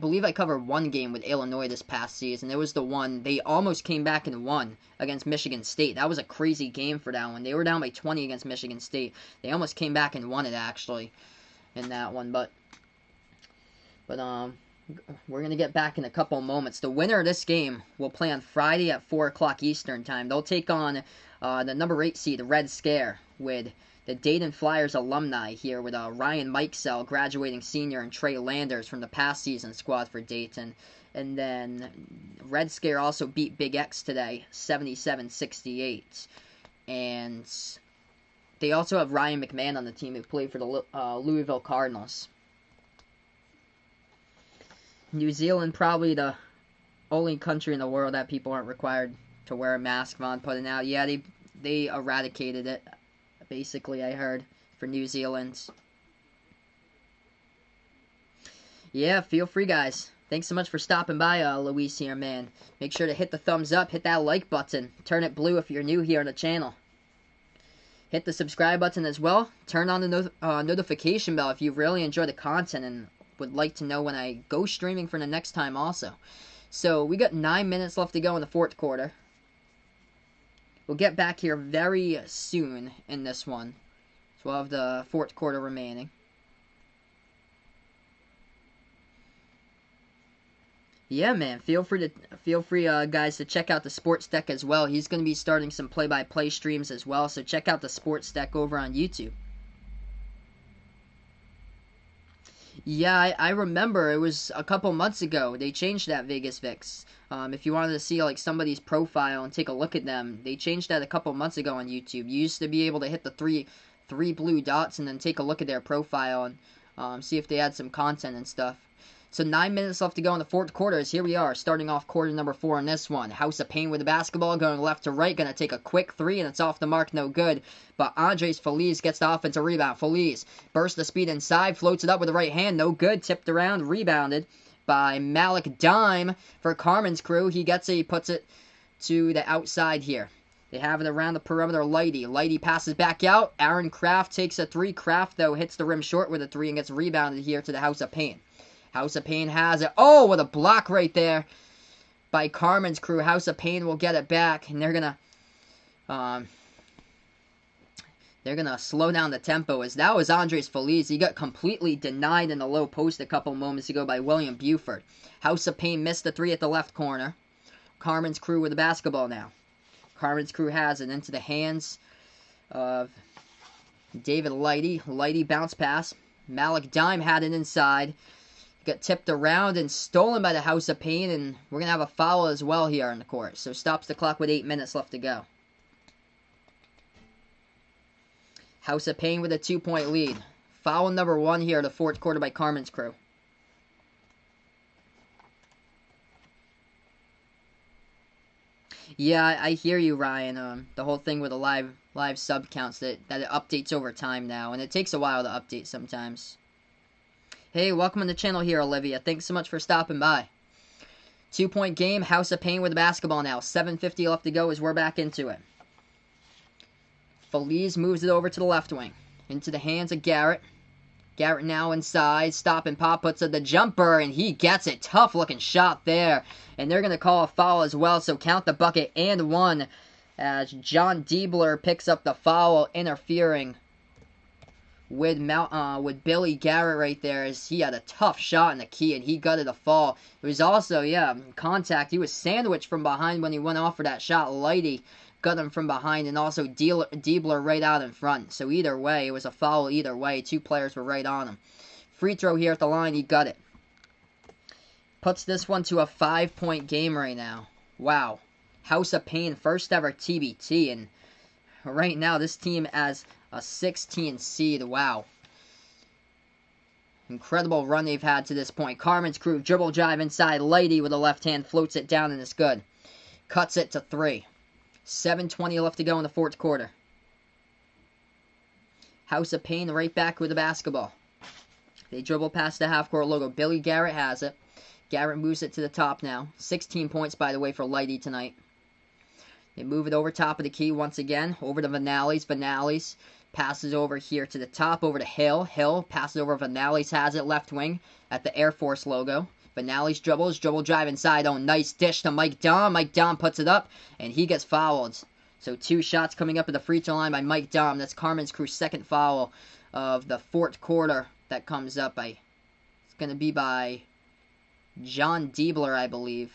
Speaker 1: believe I covered one game with Illinois this past season. It was the one they almost came back and won against Michigan State. That was a crazy game for that one. They were down by 20 against Michigan State. They almost came back and won it actually in that one. But We're going to get back in a couple moments. The winner of this game will play on Friday at 4 o'clock Eastern Time. They'll take on the number 8 seed, Red Scare, with the Dayton Flyers alumni here with Ryan Mikesell, graduating senior, and Trey Landers from the past season squad for Dayton. And then Red Scare also beat Big X today, 77-68. And they also have Ryan McMahon on the team, who played for the Louisville Cardinals. New Zealand, probably the only country in the world that people aren't required to wear a mask. Von putting out. Yeah, they eradicated it, basically, I heard, for New Zealand. Yeah, feel free, guys. Thanks so much for stopping by, Luis here, man. Make sure to hit the thumbs up, hit that like button, turn it blue if you're new here on the channel. Hit the subscribe button as well. Turn on the notification bell if you really enjoy the content and would like to know when I go streaming for the next time also. So we got 9 minutes left to go in the fourth quarter. We'll get back here very soon in this one. So we'll have the fourth quarter remaining. Yeah, man. Feel free, guys, to check out the Sports Deck as well. He's going to be starting some play-by-play streams as well. So check out the Sports Deck over on YouTube. Yeah, I remember it was a couple months ago. They changed that Vegas VIX. If you wanted to see like somebody's profile and take a look at them, they changed that a couple months ago on YouTube. You used to be able to hit the three blue dots and then take a look at their profile and see if they had some content and stuff. So 9 minutes left to go in the fourth quarter. Here we are, starting off quarter number 4 in this one. House of Paign with the basketball, going left to right, going to take a quick three, and it's off the mark, no good. But Andres Feliz gets the offensive rebound. Feliz bursts the speed inside, floats it up with the right hand, no good. Tipped around, rebounded by Malik Dime for Carmen's crew. He gets it, he puts it to the outside here. They have it around the perimeter. Lighty passes back out. Aaron Kraft takes a three. Kraft, though, hits the rim short with a three and gets rebounded here to the House of Paign. House of Paign has it. Oh, what a block right there by Carmen's crew. House of Paign will get it back, and they're gonna slow down the tempo, as that was Andres Feliz. He got completely denied in the low post a couple moments ago by William Buford. House of Paign missed the three at the left corner. Carmen's crew with the basketball now. Carmen's crew has it into the hands of David Lighty. Lighty bounce pass. Malik Dime had it inside. Got tipped around and stolen by the House of Paign, and we're going to have a foul as well here on the court. So stops the clock with 8 minutes left to go. House of Paign with a 2-point lead. Foul number 1 here in the fourth quarter by Carmen's crew. Yeah, I hear you, Ryan. The whole thing with the live sub counts, that it updates over time now, and it takes a while to update sometimes. Hey, welcome on the channel here, Olivia. Thanks so much for stopping by. 2-point game, House of Paign with the basketball now. 7:50 left to go as we're back into it. Feliz moves it over to the left wing. Into the hands of Garrett. Garrett now inside. Stop and pop puts the jumper, and he gets it. Tough looking shot there. And they're going to call a foul as well, so count the bucket and 1 as John Diebler picks up the foul, interfering with Billy Garrett right there, as he had a tough shot in the key and he gutted a fall. It was also, contact. He was sandwiched from behind when he went off for that shot. Lighty got him from behind, and also Diebler right out in front. So either way, it was a foul either way. 2 players were right on him. Free throw here at the line, he got it. Puts this one to a 5-point game right now. Wow. House of Paign, first ever TBT, and right now this team has a 16 seed. Wow. Incredible run they've had to this point. Carmen's crew, dribble drive inside. Lighty with a left hand, floats it down, and it's good. Cuts it to 3. 7:20 left to go in the fourth quarter. House of Paign right back with the basketball. They dribble past the half-court logo. Billy Garrett has it. Garrett moves it to the top now. 16 points, by the way, for Lighty tonight. They move it over top of the key once again. Over to Vanales. Vanales passes over here to the top, over to Hill. Hill passes over. Vanales has it, left wing, at the Air Force logo. Vanales dribbles, dribble drive inside. Oh, nice dish to Mike Dom. Mike Dom puts it up, and he gets fouled. So 2 shots coming up at the free throw line by Mike Dom. That's Carmen's crew's second foul of the fourth quarter that comes up. It's going to be by John Diebler, I believe.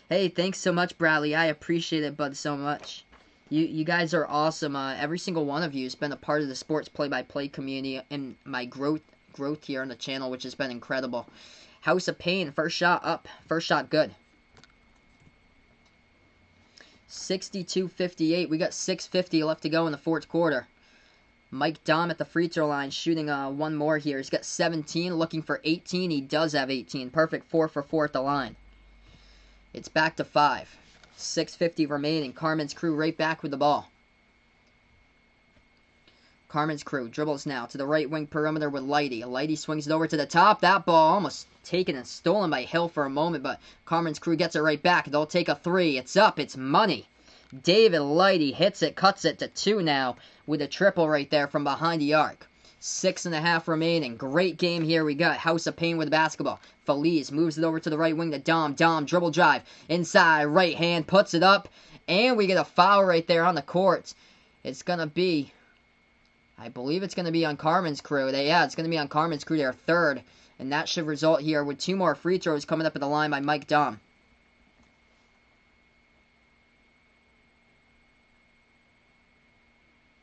Speaker 1: Hey, thanks so much, Bradley. I appreciate it, bud, so much. You guys are awesome. Every single one of you has been a part of the sports play-by-play community and my growth here on the channel, which has been incredible. House of Paign, first shot up. First shot good. 62-58. We got 6:50 left to go in the fourth quarter. Mike Dom at the free throw line shooting one more here. He's got 17, looking for 18. He does have 18. Perfect 4 for 4 at the line. It's back to 5. 6:50 remaining. Carmen's crew right back with the ball. Carmen's crew dribbles now to the right wing perimeter with Lighty. Lighty swings it over to the top. That ball almost taken and stolen by Hill for a moment, but Carmen's crew gets it right back. They'll take a 3. It's up. It's money. David Lighty hits it, cuts it to 2 now with a triple right there from behind the arc. 6.5 remaining. Great game here. We got House of Paign with the basketball. Feliz moves it over to the right wing to Dom. Dom dribble drive. Inside, right hand, puts it up. And we get a foul right there on the court. It's going to be, I believe it's going to be on Carmen's crew. It's going to be on Carmen's crew, their third. And that should result here with 2 more free throws coming up at the line by Mike Dom.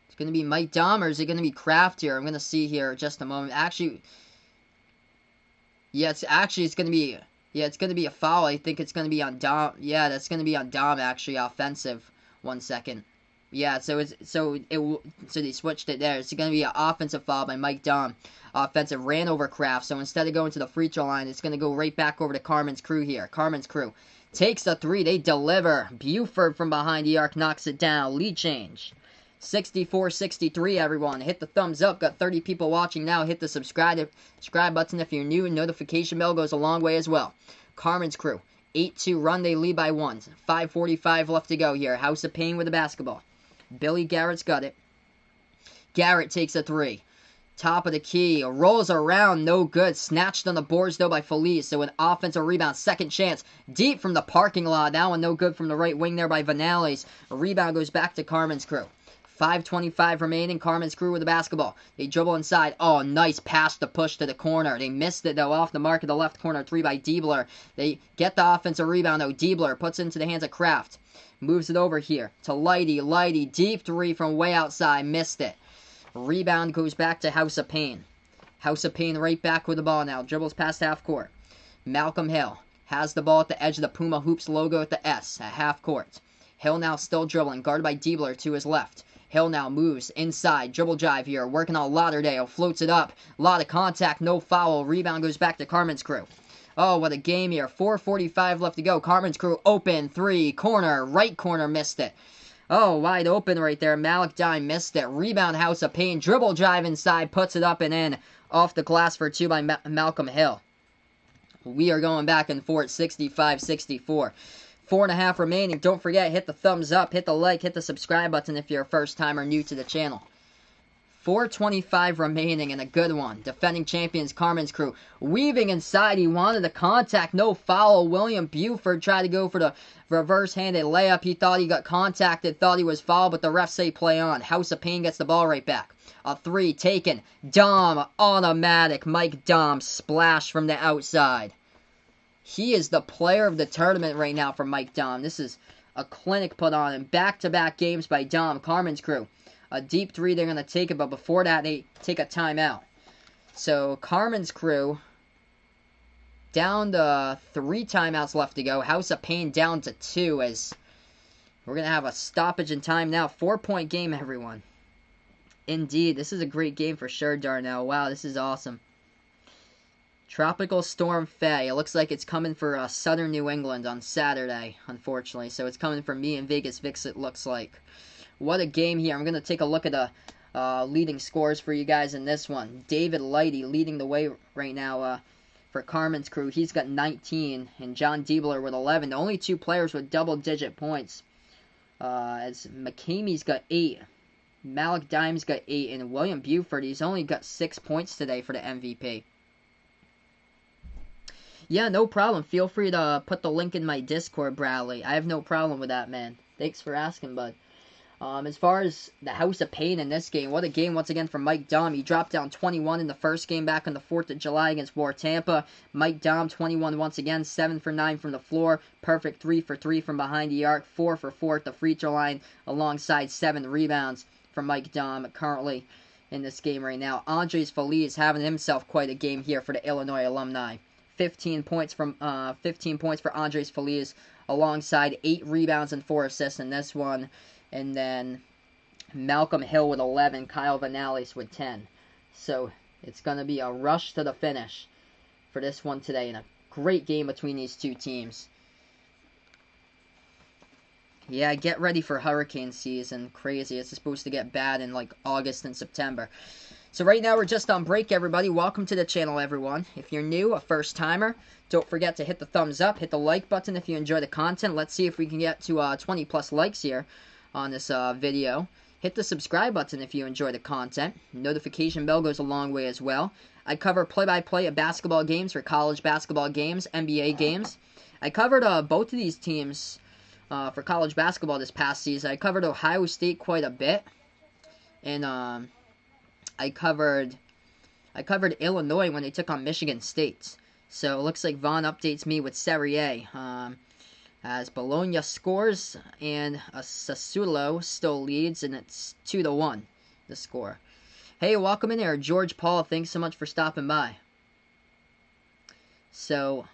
Speaker 1: It's going to be Mike Dom, or is it going to be Kraft here? I'm going to see here in just a moment. Actually, it's going to be, it's going to be a foul. I think it's going to be on Dom. Yeah, that's going to be on Dom, actually, offensive. 1 second. Yeah, so they switched it there. It's going to be an offensive foul by Mike Dom. Offensive ran over Kraft, so instead of going to the free throw line, it's going to go right back over to Carmen's crew here. Carmen's crew takes the 3. They deliver. Buford from behind the arc knocks it down. Lead change. 64-63, everyone. Hit the thumbs up. Got 30 people watching now. Hit the subscribe button if you're new. Notification bell goes a long way as well. Carmen's crew. 8-2 run. They lead by 1. 5:45 left to go here. House of Paign with the basketball. Billy Garrett's got it. Garrett takes a 3. Top of the key. Rolls around. No good. Snatched on the boards, though, by Feliz. So an offensive rebound. Second chance. Deep from the parking lot. That one no good from the right wing there by Vanales. A rebound goes back to Carmen's crew. 5:25 remaining. Carmen's crew with the basketball. They dribble inside. Oh, nice pass to push to the corner. They missed it, though, off the mark of the left corner. 3 by Diebler. They get the offensive rebound, though. Diebler puts it into the hands of Kraft. Moves it over here to Lighty. Lighty, deep 3 from way outside. Missed it. Rebound goes back to House of Paign. House of Paign right back with the ball now. Dribbles past half court. Malcolm Hill has the ball at the edge of the Puma Hoops logo at the S at half court. Hill now still dribbling, guarded by Diebler to his left. Hill now moves inside. Dribble drive here. Working on Lauderdale. Floats it up. A lot of contact. No foul. Rebound goes back to Carmen's crew. Oh, what a game here. 4:45 left to go. Carmen's crew open. 3. Corner. Right corner. Missed it. Oh, wide open right there. Malik Dime missed it. Rebound House of Paign. Dribble drive inside. Puts it up and in. Off the glass for 2 by Malcolm Hill. We are going back and forth. 65-64. 4.5 remaining. Don't forget, hit the thumbs up, hit the like, hit the subscribe button if you're a first timer new to the channel. 4:25 remaining and a good one. Defending champions Carmen's crew. Weaving inside. He wanted the contact. No foul. William Buford tried to go for the reverse-handed layup. He thought he got contacted, thought he was fouled, but the refs say play on. House of Paign gets the ball right back. A 3 taken. Dom, automatic. Mike Dom, splash from the outside. He is the player of the tournament right now for Mike Dom. This is a clinic put on him. Back-to-back games by Dom. Carmen's crew. A deep 3, they're going to take it, but before that, they take a timeout. So, Carmen's crew down to 3 timeouts left to go. House of Paign down to 2 as we're going to have a stoppage in time now. 4-point game, everyone. Indeed, this is a great game for sure, Darnell. Wow, this is awesome. Tropical Storm Faye. It looks like it's coming for southern New England on Saturday, unfortunately. So it's coming for me and Vegas Vix, it looks like. What a game here. I'm going to take a look at the leading scores for you guys in this one. David Lighty leading the way right now for Carmen's crew. He's got 19, and John Diebler with 11. The only 2 players with double-digit points. As McCamey's got 8. Malik Dime's got 8. And William Buford, he's only got 6 points today for the MVP. Yeah, no problem. Feel free to put the link in my Discord, Bradley. I have no problem with that, man. Thanks for asking, bud. As far as the House of Paign in this game, what a game once again from Mike Dom. He dropped down 21 in the first game back on the 4th of July against War Tampa. Mike Dom, 21 once again, 7 for 9 from the floor. Perfect 3 for 3 from behind the arc, 4 for 4 at the free throw line, alongside 7 rebounds from Mike Dom currently in this game right now. Andres Feliz having himself quite a game here for the Illinois alumni. 15 points for Andres Feliz, alongside 8 rebounds and 4 assists in this one. And then Malcolm Hill with 11, Kyle Vanales with 10. So it's going to be a rush to the finish for this one today. And a great game between these two teams. Yeah, get ready for hurricane season. Crazy. It's supposed to get bad in like August and September. So right now we're just on break, everybody. Welcome to the channel, everyone. If you're new, a first timer, don't forget to hit the thumbs up, hit the like button if you enjoy the content. Let's see if we can get to 20 plus likes here on this video. Hit the subscribe button if you enjoy the content. Notification bell goes a long way as well. I cover play-by-play of basketball games for college basketball games, NBA games. I covered both of these teams for college basketball this past season. I covered Ohio State quite a bit, and I covered Illinois when they took on Michigan State. So it looks like Vaughn updates me with Serie A. As Bologna scores and Sassuolo still leads, and it's 2-1 the score. Hey, welcome in there, George Paul. Thanks so much for stopping by. So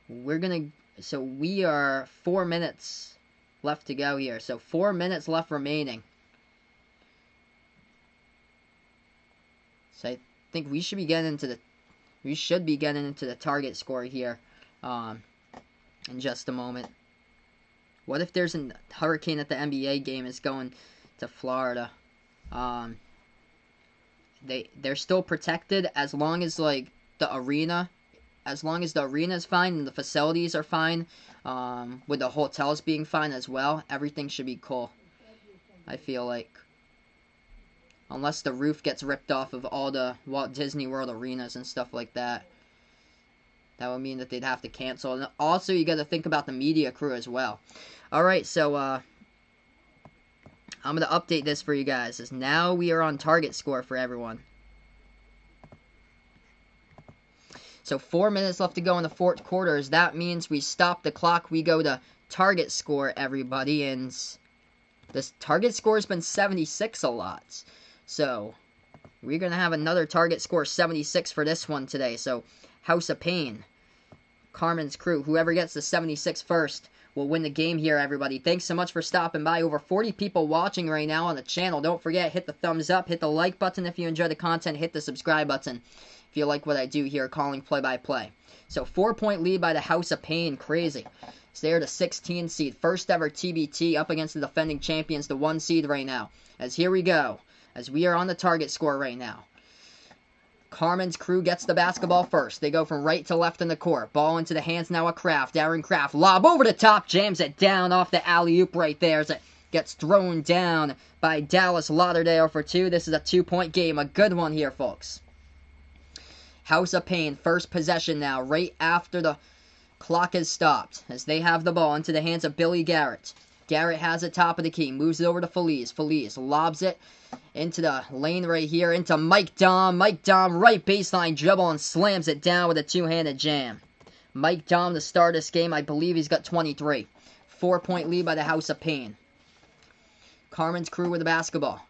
Speaker 1: we are 4 minutes left to go here. So 4 minutes left remaining. So I think we should be getting into the target score here in just a moment. What if there's a hurricane at the NBA game is going to Florida? They're still protected as long as like the arena is fine and the facilities are fine, with the hotels being fine as well. Everything should be cool, I feel like. Unless the roof gets ripped off of all the Walt Disney World arenas and stuff like that. That would mean that they'd have to cancel. And also, you got to think about the media crew as well. Alright, so I'm going to update this for you guys. As now we are on target score for everyone. So 4 minutes left to go in the fourth quarter. That means we stop the clock. We go to target score, everybody. And this target score has been 76 a lot. So we're going to have another target score 76 for this one today. So House of Paign, Carmen's crew, whoever gets the 76 first will win the game here, everybody. Thanks so much for stopping by. Over 40 people watching right now on the channel. Don't forget, hit the thumbs up, hit the like button if you enjoy the content, hit the subscribe button if you like what I do here calling play-by-play. So 4-point lead by the House of Paign. Crazy. So they're the 16 seed. First ever TBT up against the defending champions, the 1 seed right now. As here we go. As we are on the target score right now. Carmen's crew gets the basketball first. They go from right to left in the court. Ball into the hands now of Kraft. Aaron Kraft. Lob over the top. Jams it down off the alley-oop right there as it gets thrown down by Dallas Lauderdale for 2. This is a 2-point game. A good one here, folks. House of Paign, first possession now, right after the clock has stopped. As they have the ball into the hands of Billy Garrett. Garrett has it top of the key. Moves it over to Feliz. Feliz lobs it into the lane right here. Into Mike Dom. Mike Dom, right baseline dribble and slams it down with a two-handed jam. Mike Dom to start this game. I believe he's got 23. 4-point lead by the House of Paign. Carmen's crew with the basketball.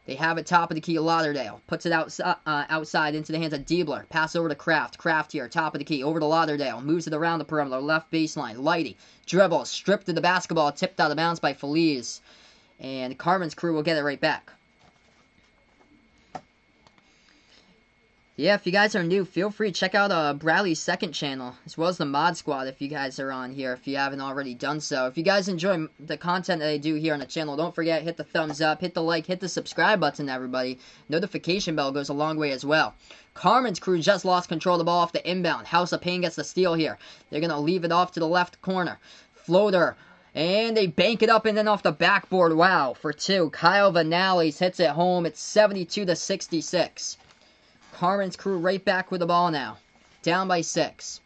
Speaker 1: They have it top of the key. Lauderdale puts it outside into the hands of Diebler. Pass over to Kraft. Kraft here, top of the key. Over to Lauderdale. Moves it around the perimeter. Left baseline. Lighty. Dribbles. Stripped of the basketball. Tipped out of bounds by Feliz. And Carmen's crew will get it right back. Yeah, if you guys are new, feel free to check out Bradley's second channel, as well as the Mod Squad if you guys are on here, if you haven't already done so. If you guys enjoy the content that I do here on the channel, don't forget, hit the thumbs up, hit the like, hit the subscribe button, everybody. Notification bell goes a long way as well. Carmen's crew just lost control of the ball off the inbound. House of Paign gets the steal here. They're going to leave it off to the left corner. Floater. And they bank it up and then off the backboard. Wow, for 2. Kyle Vanales hits it home. It's 72-66. Carmen's crew right back with the ball now. Down by 6.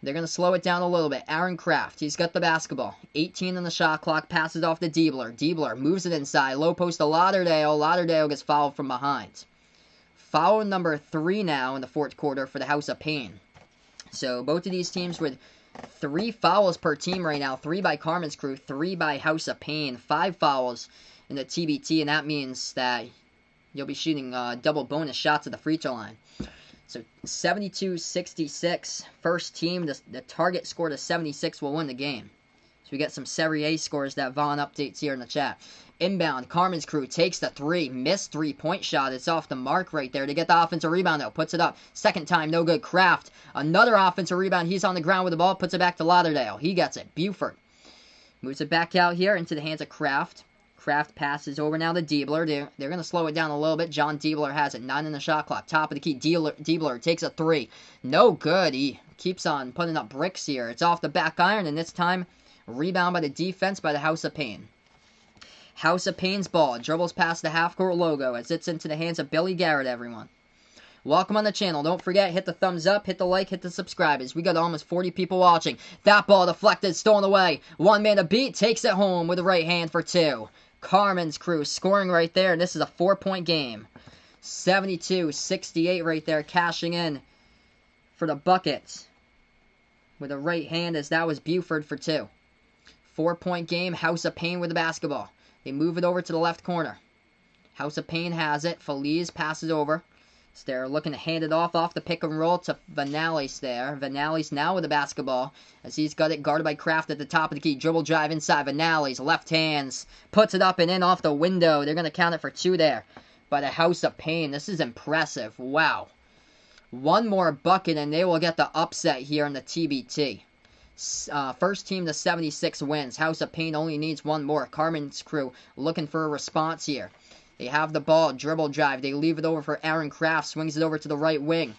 Speaker 1: They're going to slow it down a little bit. Aaron Kraft, he's got the basketball. 18 on the shot clock, passes off to Diebler. Diebler moves it inside. Low post to Lauderdale. Lauderdale gets fouled from behind. Foul number 3 now in the fourth quarter for the House of Paign. So both of these teams with 3 fouls per team right now. 3 by Carmen's crew, 3 by House of Paign. 5 fouls in the TBT, and that means that you'll be shooting double bonus shots at the free throw line. So 72-66, first team. The target score to 76 will win the game. So we got some Serie A scores that Vaughn updates here in the chat. Inbound, Carmen's crew takes the 3. Missed 3-point shot. It's off the mark right there to get the offensive rebound, though. Puts it up. Second time, no good. Kraft, another offensive rebound. He's on the ground with the ball. Puts it back to Lauderdale. He gets it. Buford moves it back out here into the hands of Kraft. Kraft passes over now to Diebler. They're going to slow it down a little bit. John Diebler has it. 9 in the shot clock. Top of the key. Diebler takes a 3. No good. He keeps on putting up bricks here. It's off the back iron, and this time, rebound by the defense by the House of Paign. House of Paign's ball. Dribbles past the half-court logo as it's into the hands of Billy Garrett, everyone. Welcome on the channel. Don't forget, hit the thumbs up, hit the like, hit the subscribers. We got almost 40 people watching. That ball deflected, stolen away. One man to beat, takes it home with the right hand for 2. Carmen's crew scoring right there, and this is a 4-point game. 72-68 right there, cashing in for the bucket with the right hand, as that was Buford for 2. 4-point game, House of Paign with the basketball. They move it over to the left corner. House of Paign has it. Feliz passes over. So they're looking to hand it off the pick and roll to Vanales there. Vanales now with the basketball as he's got it guarded by Kraft at the top of the key. Dribble drive inside. Vanales, left hands, puts it up and in off the window. They're going to count it for 2 there by the House of Paign. This is impressive. Wow. One more bucket and they will get the upset here in the TBT. First team to 76 wins. House of Paign only needs 1 more. Carmen's crew looking for a response here. They have the ball, dribble drive. They leave it over for Aaron Kraft. Swings it over to the right wing.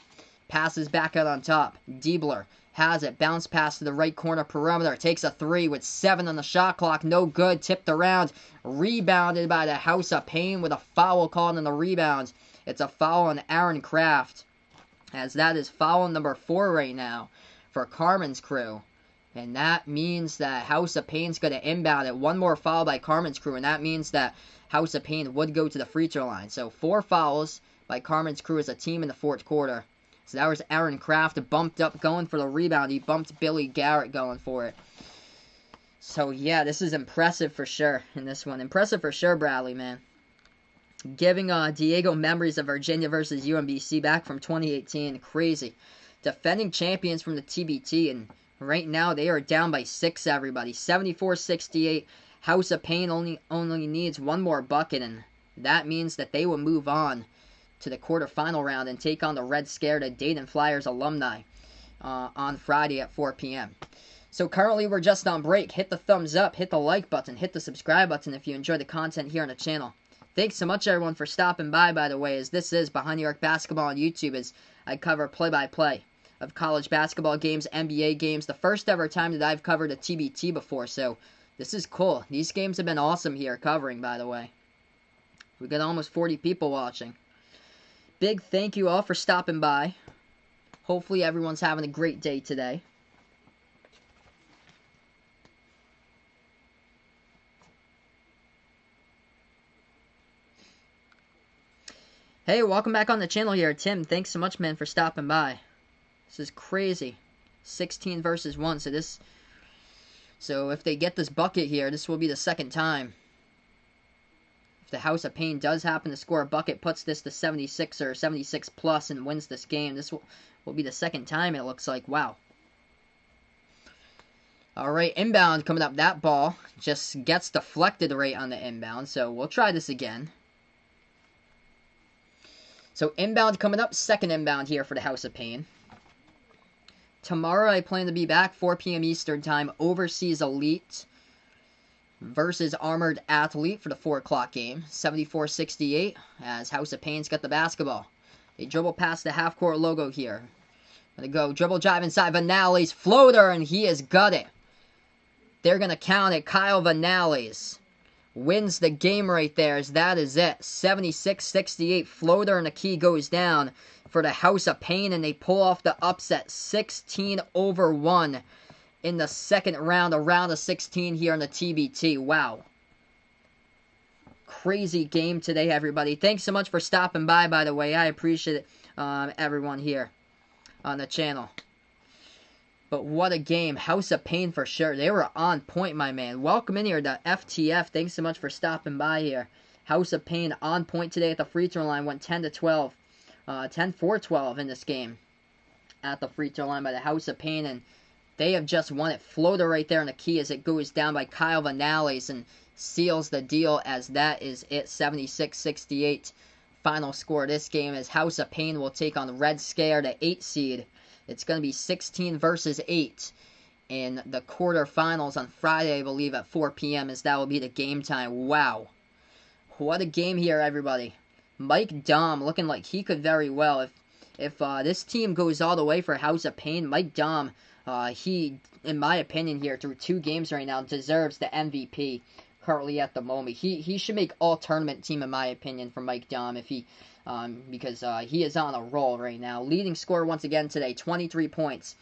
Speaker 1: Passes back out on top. Diebler has it. Bounce pass to the right corner perimeter. Takes a 3 with 7 on the shot clock. No good. Tipped around. Rebounded by the House of Paign with a foul called on the rebound. It's a foul on Aaron Kraft, as that is foul number 4 right now for Carmen's crew. And that means that House of Paighn's going to inbound it. 1 more foul by Carmen's crew, and that means that House of Paign would go to the free throw line. So 4 fouls by Carmen's crew as a team in the fourth quarter. So that was Aaron Kraft bumped up going for the rebound. He bumped Billy Garrett going for it. So yeah, this is impressive for sure in this one. Impressive for sure, Bradley, man. Giving Diego memories of Virginia versus UMBC back from 2018. Crazy. Defending champions from the TBT, and right now they are down by 6, everybody. 74-68. House of Paign only needs 1 more bucket, and that means that they will move on to the quarterfinal round and take on the Red Scare, the Dayton Flyers alumni, on Friday at 4 p.m. So currently we're just on break. Hit the thumbs up, hit the like button, hit the subscribe button if you enjoy the content here on the channel. Thanks so much, everyone, for stopping by the way, as this is Behind New York Basketball on YouTube, as I cover play-by-play of college basketball games, NBA games. The first ever time that I've covered a TBT before, so this is cool. These games have been awesome here covering, by the way. We got almost 40 people watching. Big thank you all for stopping by. Hopefully everyone's having a great day today. Hey, welcome back on the channel here. Tim, thanks so much, man, for stopping by. This is crazy. 16 versus 1. So if they get this bucket here, this will be the second time. If the House of Paign does happen to score a bucket, puts this to 76 or 76 plus and wins this game, this will be the second time, it looks like. Wow. Alright, inbound coming up. That ball just gets deflected right on the inbound, so we'll try this again. So inbound coming up, second inbound here for the House of Paign. Tomorrow I plan to be back, 4 p.m. Eastern Time, Overseas Elite versus Armored Athlete for the 4 o'clock game. 74-68 as House of Paighn's got the basketball. They dribble past the half-court logo here. Gonna go dribble drive inside Vanales, floater, and he has got it. They're gonna count it. Kyle Vanales wins the game right there, as that is it. 76-68, floater, and the key goes down for for the House of Paign, and they pull off the upset 16-1 in the second round, a round of 16 here on the TBT. Wow. Crazy game today, everybody. Thanks so much for stopping by the way. I appreciate it, everyone here on the channel. But what a game. House of Paign for sure. They were on point, my man. Welcome in here to FTF. Thanks so much for stopping by here. House of Paign on point today at the free throw line. Went 10-12. 10-4-12 in this game at the free throw line by the House of Paign. And they have just won it. Floater right there in the key as it goes down by Kyle Vanales and seals the deal, as that is it. 76-68 final score of this game, as House of Paign will take on Red Scare, the 8 seed. It's going to be 16 versus 8 in the quarterfinals on Friday, I believe, at 4 p.m. as that will be the game time. Wow. What a game here, everybody. Mike Dom looking like he could very well. If this team goes all the way for House of Paign, Mike Dom, he, in my opinion here, through 2 games right now, deserves the MVP currently at the moment. He should make all-tournament team, in my opinion, for Mike Dom, if he... because he is on a roll right now. Leading scorer once again today, 23 points,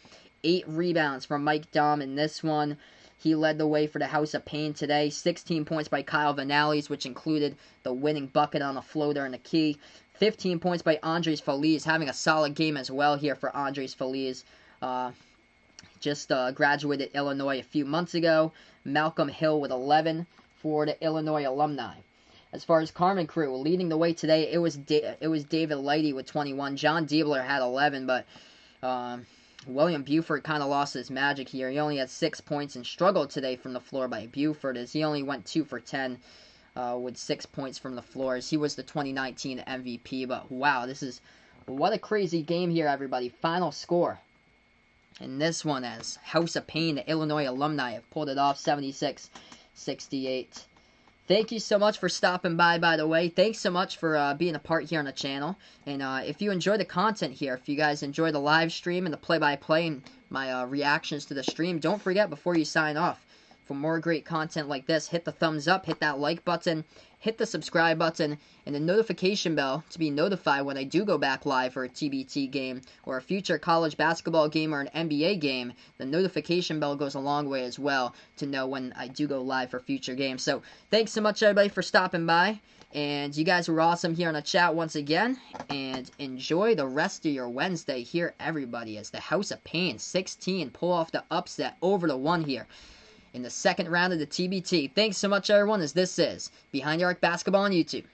Speaker 1: 8 rebounds from Mike Dom in this one. He led the way for the House of Paign today. 16 points by Kyle Vanales, which included the winning bucket on the floater in the key. 15 points by Andres Feliz, having a solid game as well here for Andres Feliz. Just graduated Illinois a few months ago. Malcolm Hill with 11 for the Illinois alumni. As far as Carmen crew, leading the way today, it was David Lighty with 21. John Diebler had 11, but William Buford kind of lost his magic here. He only had 6 points and struggled today from the floor by Buford, as he only went 2 for 10 with 6 points from the floor, as he was the 2019 MVP. But wow, what a crazy game here, everybody. Final score in this one, as House of Paign, the Illinois alumni, have pulled it off 76-68. Thank you so much for stopping by the way. Thanks so much for being a part here on the channel. And if you enjoy the content here, if you guys enjoy the live stream and the play-by-play and my reactions to the stream, don't forget, before you sign off, for more great content like this, hit the thumbs up, hit that like button, hit the subscribe button, and the notification bell to be notified when I do go back live for a TBT game or a future college basketball game or an NBA game. The notification bell goes a long way as well to know when I do go live for future games. So thanks so much, everybody, for stopping by. And you guys were awesome here on the chat once again. And enjoy the rest of your Wednesday here, everybody, as the House of Paign 16 pull off the upset over the 1 here in the second round of the TBT. Thanks so much, everyone, as this is Behind the Arc Basketball on YouTube.